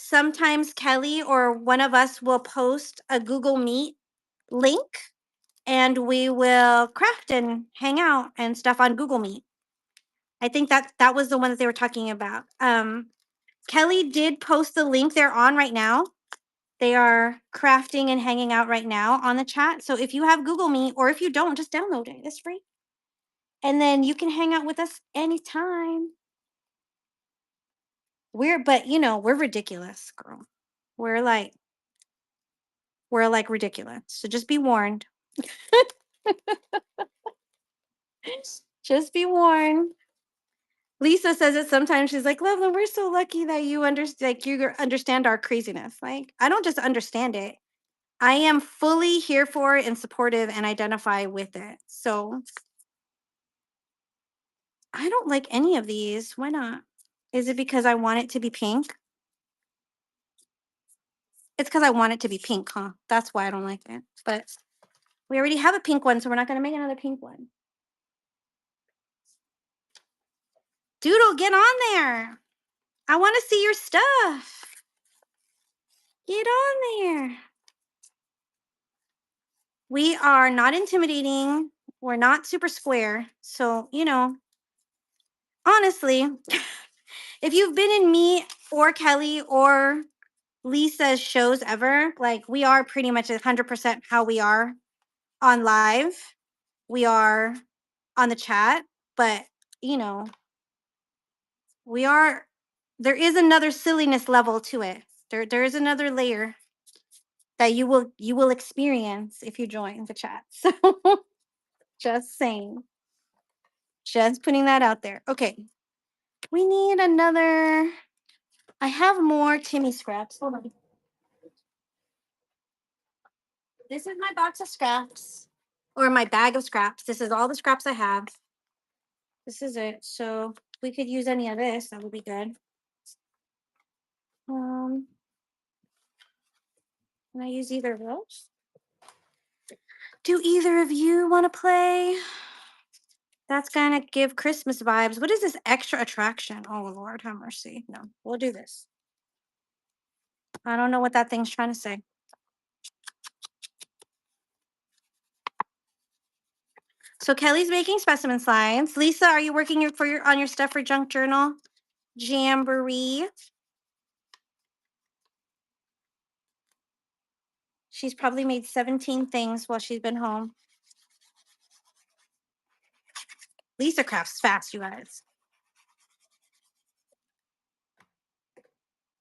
sometimes Kelly or one of us will post a Google Meet link and we will craft and hang out and stuff on Google Meet. I think that was the one that they were talking about. Kelly did post the link they're on right now. They are crafting and hanging out right now on the chat. So if you have Google Meet or if you don't, just download it. It's free. And then you can hang out with us anytime. But we're ridiculous, girl. We're like ridiculous. So just be warned. Just be warned. Lisa says it sometimes. She's like, Loveland, we're so lucky that you understand our craziness. Like, I don't just understand it. I am fully here for it and supportive and identify with it. So I don't like any of these. Why not? Is it because I want it to be pink? It's because I want it to be pink, huh? That's why I don't like it. But We already have a pink one, so we're not going to make another pink one. Doodle, get on there. I want to see your stuff. Get on there. We are not intimidating. We're not super square. So, honestly, if you've been in me or Kelly or Lisa's shows ever, like we are pretty much 100% how we are on live. We are on the chat, but we are, there is another silliness level to it. There is another layer that you will experience if you join the chat. So just saying. Just putting that out there. Okay. We need another. I have more Timmy scraps. Hold on. This is my box of scraps. Or my bag of scraps. This is all the scraps I have. This is it. So we could use any of this. That would be good. Can I use either of those? Do either of you want to play? That's gonna give Christmas vibes. What is this extra attraction? Oh Lord, have mercy. No, we'll do this. I don't know what that thing's trying to say. So Kelly's making specimen slides. Lisa, are you working on your stuff for Junk Journal Jamboree? She's probably made 17 things while she's been home. Lisa crafts fast, you guys.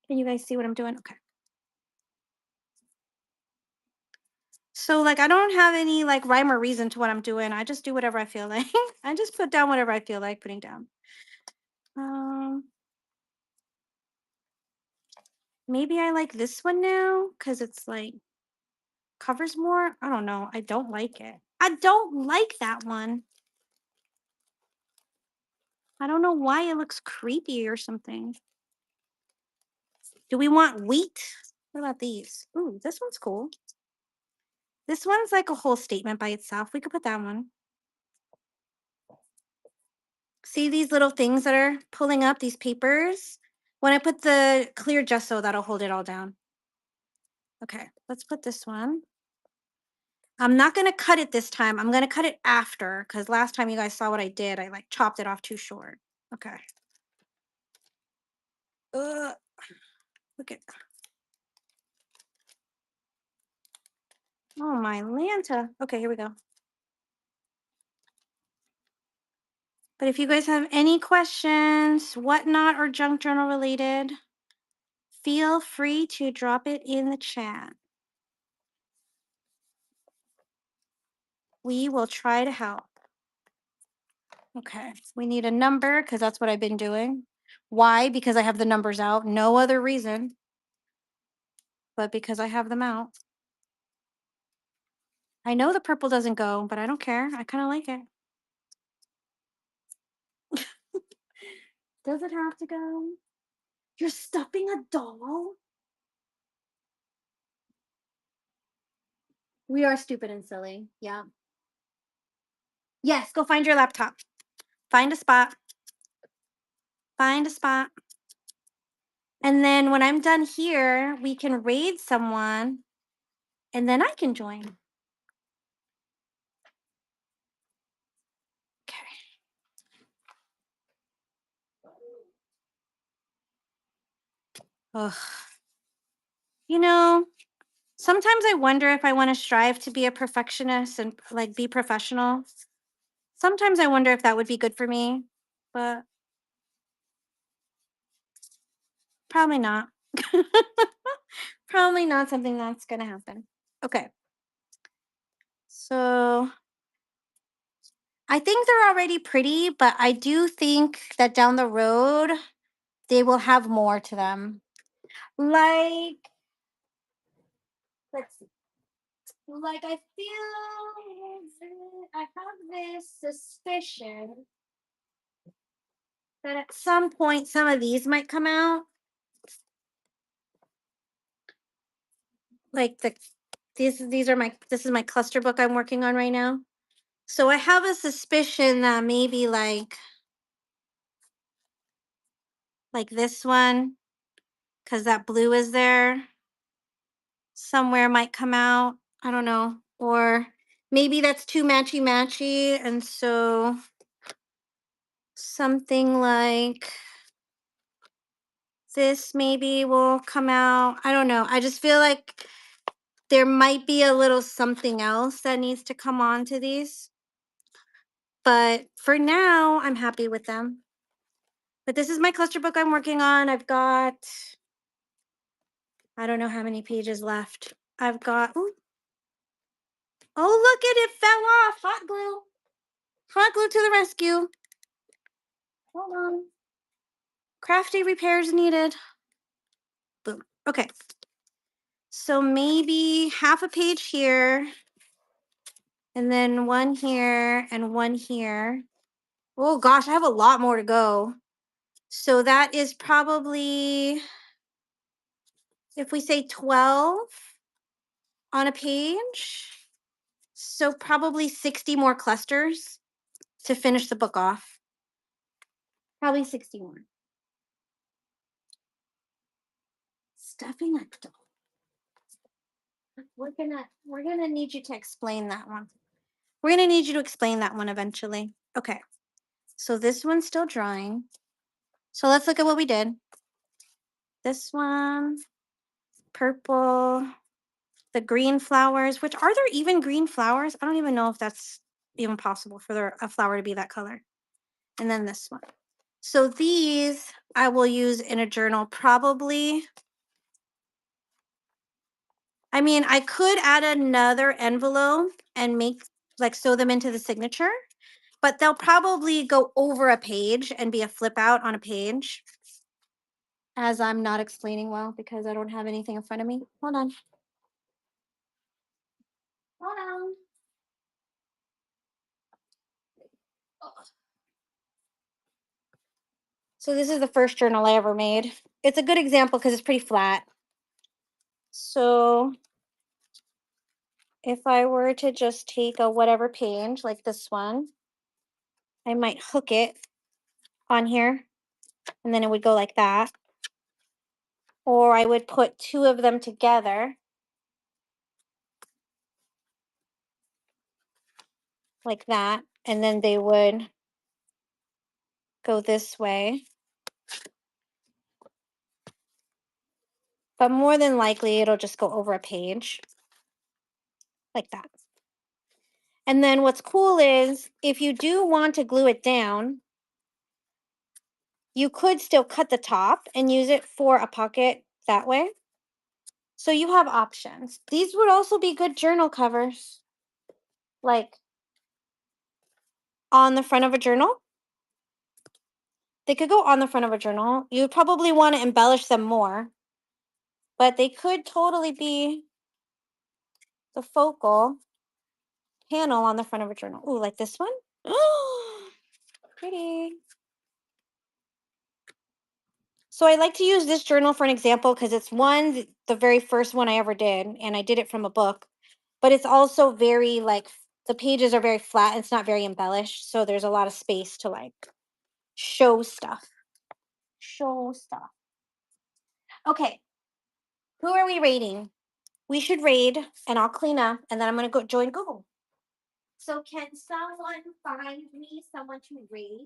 Can you guys see what I'm doing? Okay. So I don't have any rhyme or reason to what I'm doing. I just do whatever I feel like. I just put down whatever I feel like putting down. Maybe I like this one now because it's covers more. I don't know. I don't like it. I don't like that one. I don't know why it looks creepy or something. Do we want wheat? What about these? Ooh, this one's cool. This one's like a whole statement by itself. We could put that one. See these little things that are pulling up, these papers? When I put the clear gesso, that'll hold it all down. Okay, let's put this one. I'm not going to cut it this time. I'm going to cut it after because last time you guys saw what I did. I chopped it off too short. Okay. Look at. Oh, my Lanta. Okay, here we go. But if you guys have any questions, whatnot, or junk journal related, feel free to drop it in the chat. We will try to help. Okay, we need a number because that's what I've been doing. Why? Because I have the numbers out. No other reason, but because I have them out. I know the purple doesn't go, but I don't care. I kind of like it. Does it have to go? You're stuffing a doll? We are stupid and silly. Yeah. Yes, go find your laptop. Find a spot. Find a spot. And then when I'm done here, we can raid someone and then I can join. Okay. Ugh. Sometimes I wonder if I want to strive to be a perfectionist and be professional. Sometimes I wonder if that would be good for me, but probably not. Probably not something that's going to happen. Okay. So I think they're already pretty, but I do think that down the road, they will have more to them. Let's see. I feel I have this suspicion that at some point some of these might come out. Like These are this is my cluster book I'm working on right now. So I have a suspicion that maybe like this one, because that blue is there, somewhere might come out. I don't know. Or maybe that's too matchy matchy. And so something like this maybe will come out. I don't know. I just feel like there might be a little something else that needs to come onto these. But for now, I'm happy with them. But this is my cluster book I'm working on. I've got, I don't know how many pages left. I've got, ooh, oh, look at it, fell off. Hot glue. Hot glue to the rescue. Hold on. Crafty repairs needed. Boom. Okay. So maybe half a page here, and then one here and one here. Oh gosh, I have a lot more to go. So that is probably, if we say 12 on a page, so probably 60 more clusters to finish the book off. Probably 60 more. Stuffing a doll. We're gonna need you to explain that one. We're gonna need you to explain that one eventually. Okay. So this one's still drying. So let's look at what we did. This one, purple, the green flowers, which are there even green flowers? I don't even know if that's even possible for a flower to be that color. And then this one. So these I will use in a journal probably. I mean, I could add another envelope and make sew them into the signature, but they'll probably go over a page and be a flip out on a page, as I'm not explaining well because I don't have anything in front of me. Hold on. Hold on. So this is the first journal I ever made. It's a good example because it's pretty flat. So if I were to just take a whatever page like this one, I might hook it on here and then it would go like that. Or I would put two of them together like that, and then they would go this way. But more than likely, it'll just go over a page like that. And then what's cool is if you do want to glue it down, you could still cut the top and use it for a pocket that way. So you have options. These would also be good journal covers, like on the front of a journal. They could go on the front of a journal. You would probably want to embellish them more, but they could totally be the focal panel on the front of a journal. Ooh, like this one. Oh, pretty. So I like to use this journal for an example because it's the very first one I ever did, and I did it from a book. But it's also very the pages are very flat. It's not very embellished, so there's a lot of space to show stuff. Show stuff. Okay, who are we rating? We should raid, and I'll clean up, and then I'm gonna go join Google. So can someone find me someone to raid?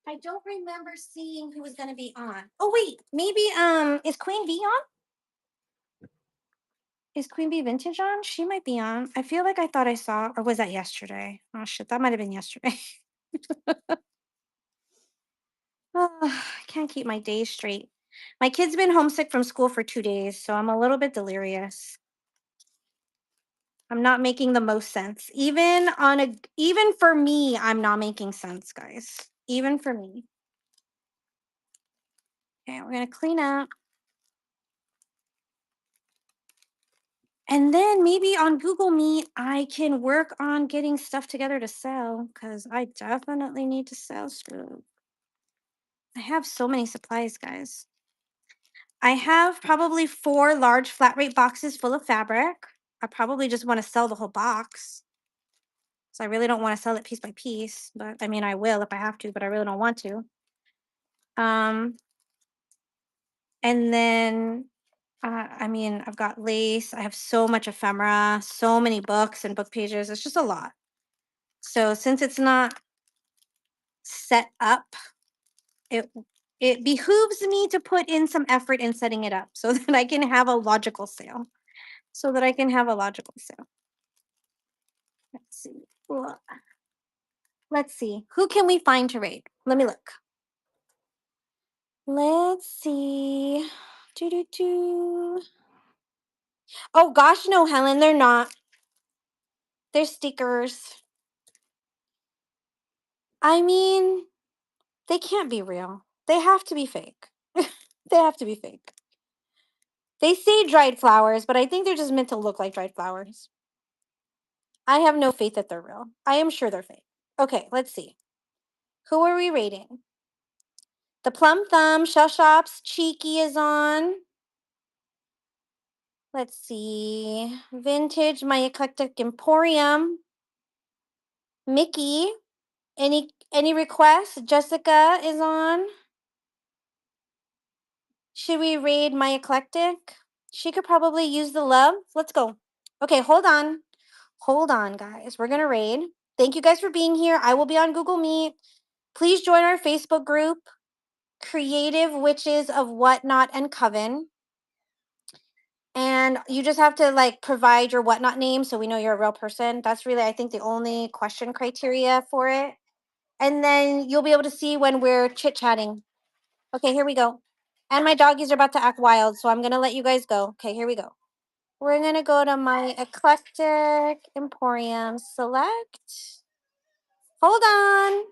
I don't remember seeing who was gonna be on. Oh wait, maybe is Queen Bee on? Is Queen Bee Vintage on? She might be on. I feel like I thought I saw, or was that yesterday? Oh shit, that might have been yesterday. Oh, I can't keep my days straight. My kid's been homesick from school for 2 days, so I'm a little bit delirious. I'm not making the most sense. Even for me, I'm not making sense, guys. Even for me. Okay, we're gonna clean up. And then maybe on Google Meet, I can work on getting stuff together to sell because I definitely need to sell stuff. I have so many supplies, guys. I have probably 4 large flat rate boxes full of fabric. I probably just want to sell the whole box. So I really don't want to sell it piece by piece, but I mean I will if I have to, but I really don't want to. Um and then I mean I've got lace, I have so much ephemera, so many books and book pages. It's just a lot. So since it's not set up, it it behooves me to put in some effort in setting it up so that I can have a logical sale. So that I can have a logical sale. Let's see. Ugh. Let's see. Who can we find to rate? Let me look. Let's see. Do do do. Oh gosh, no, Helen, they're not. They're stickers. I mean, they can't be real. They have to be fake. They have to be fake. They say dried flowers, but I think they're just meant to look like dried flowers. I have no faith that they're real. I am sure they're fake. Okay, let's see. Who are we rating? The Plum Thumb, Shell Shops, Cheeky is on. Let's see. Vintage, My Eclectic Emporium. Mickey. Any requests? Jessica is on. Should we raid My Eclectic? She could probably use the love. Let's go. Okay, hold on. Hold on, guys. We're gonna raid. Thank you guys for being here. I will be on Google Meet. Please join our Facebook group, Creative Witches of Whatnot and Coven. And you just have to like provide your whatnot name so we know you're a real person. That's really, I think, the only question criteria for it. And then you'll be able to see when we're chit chatting. Okay, here we go. And my doggies are about to act wild, so I'm gonna let you guys go. Okay, here we go. We're gonna go to My Eclectic Emporium. Select. Hold on.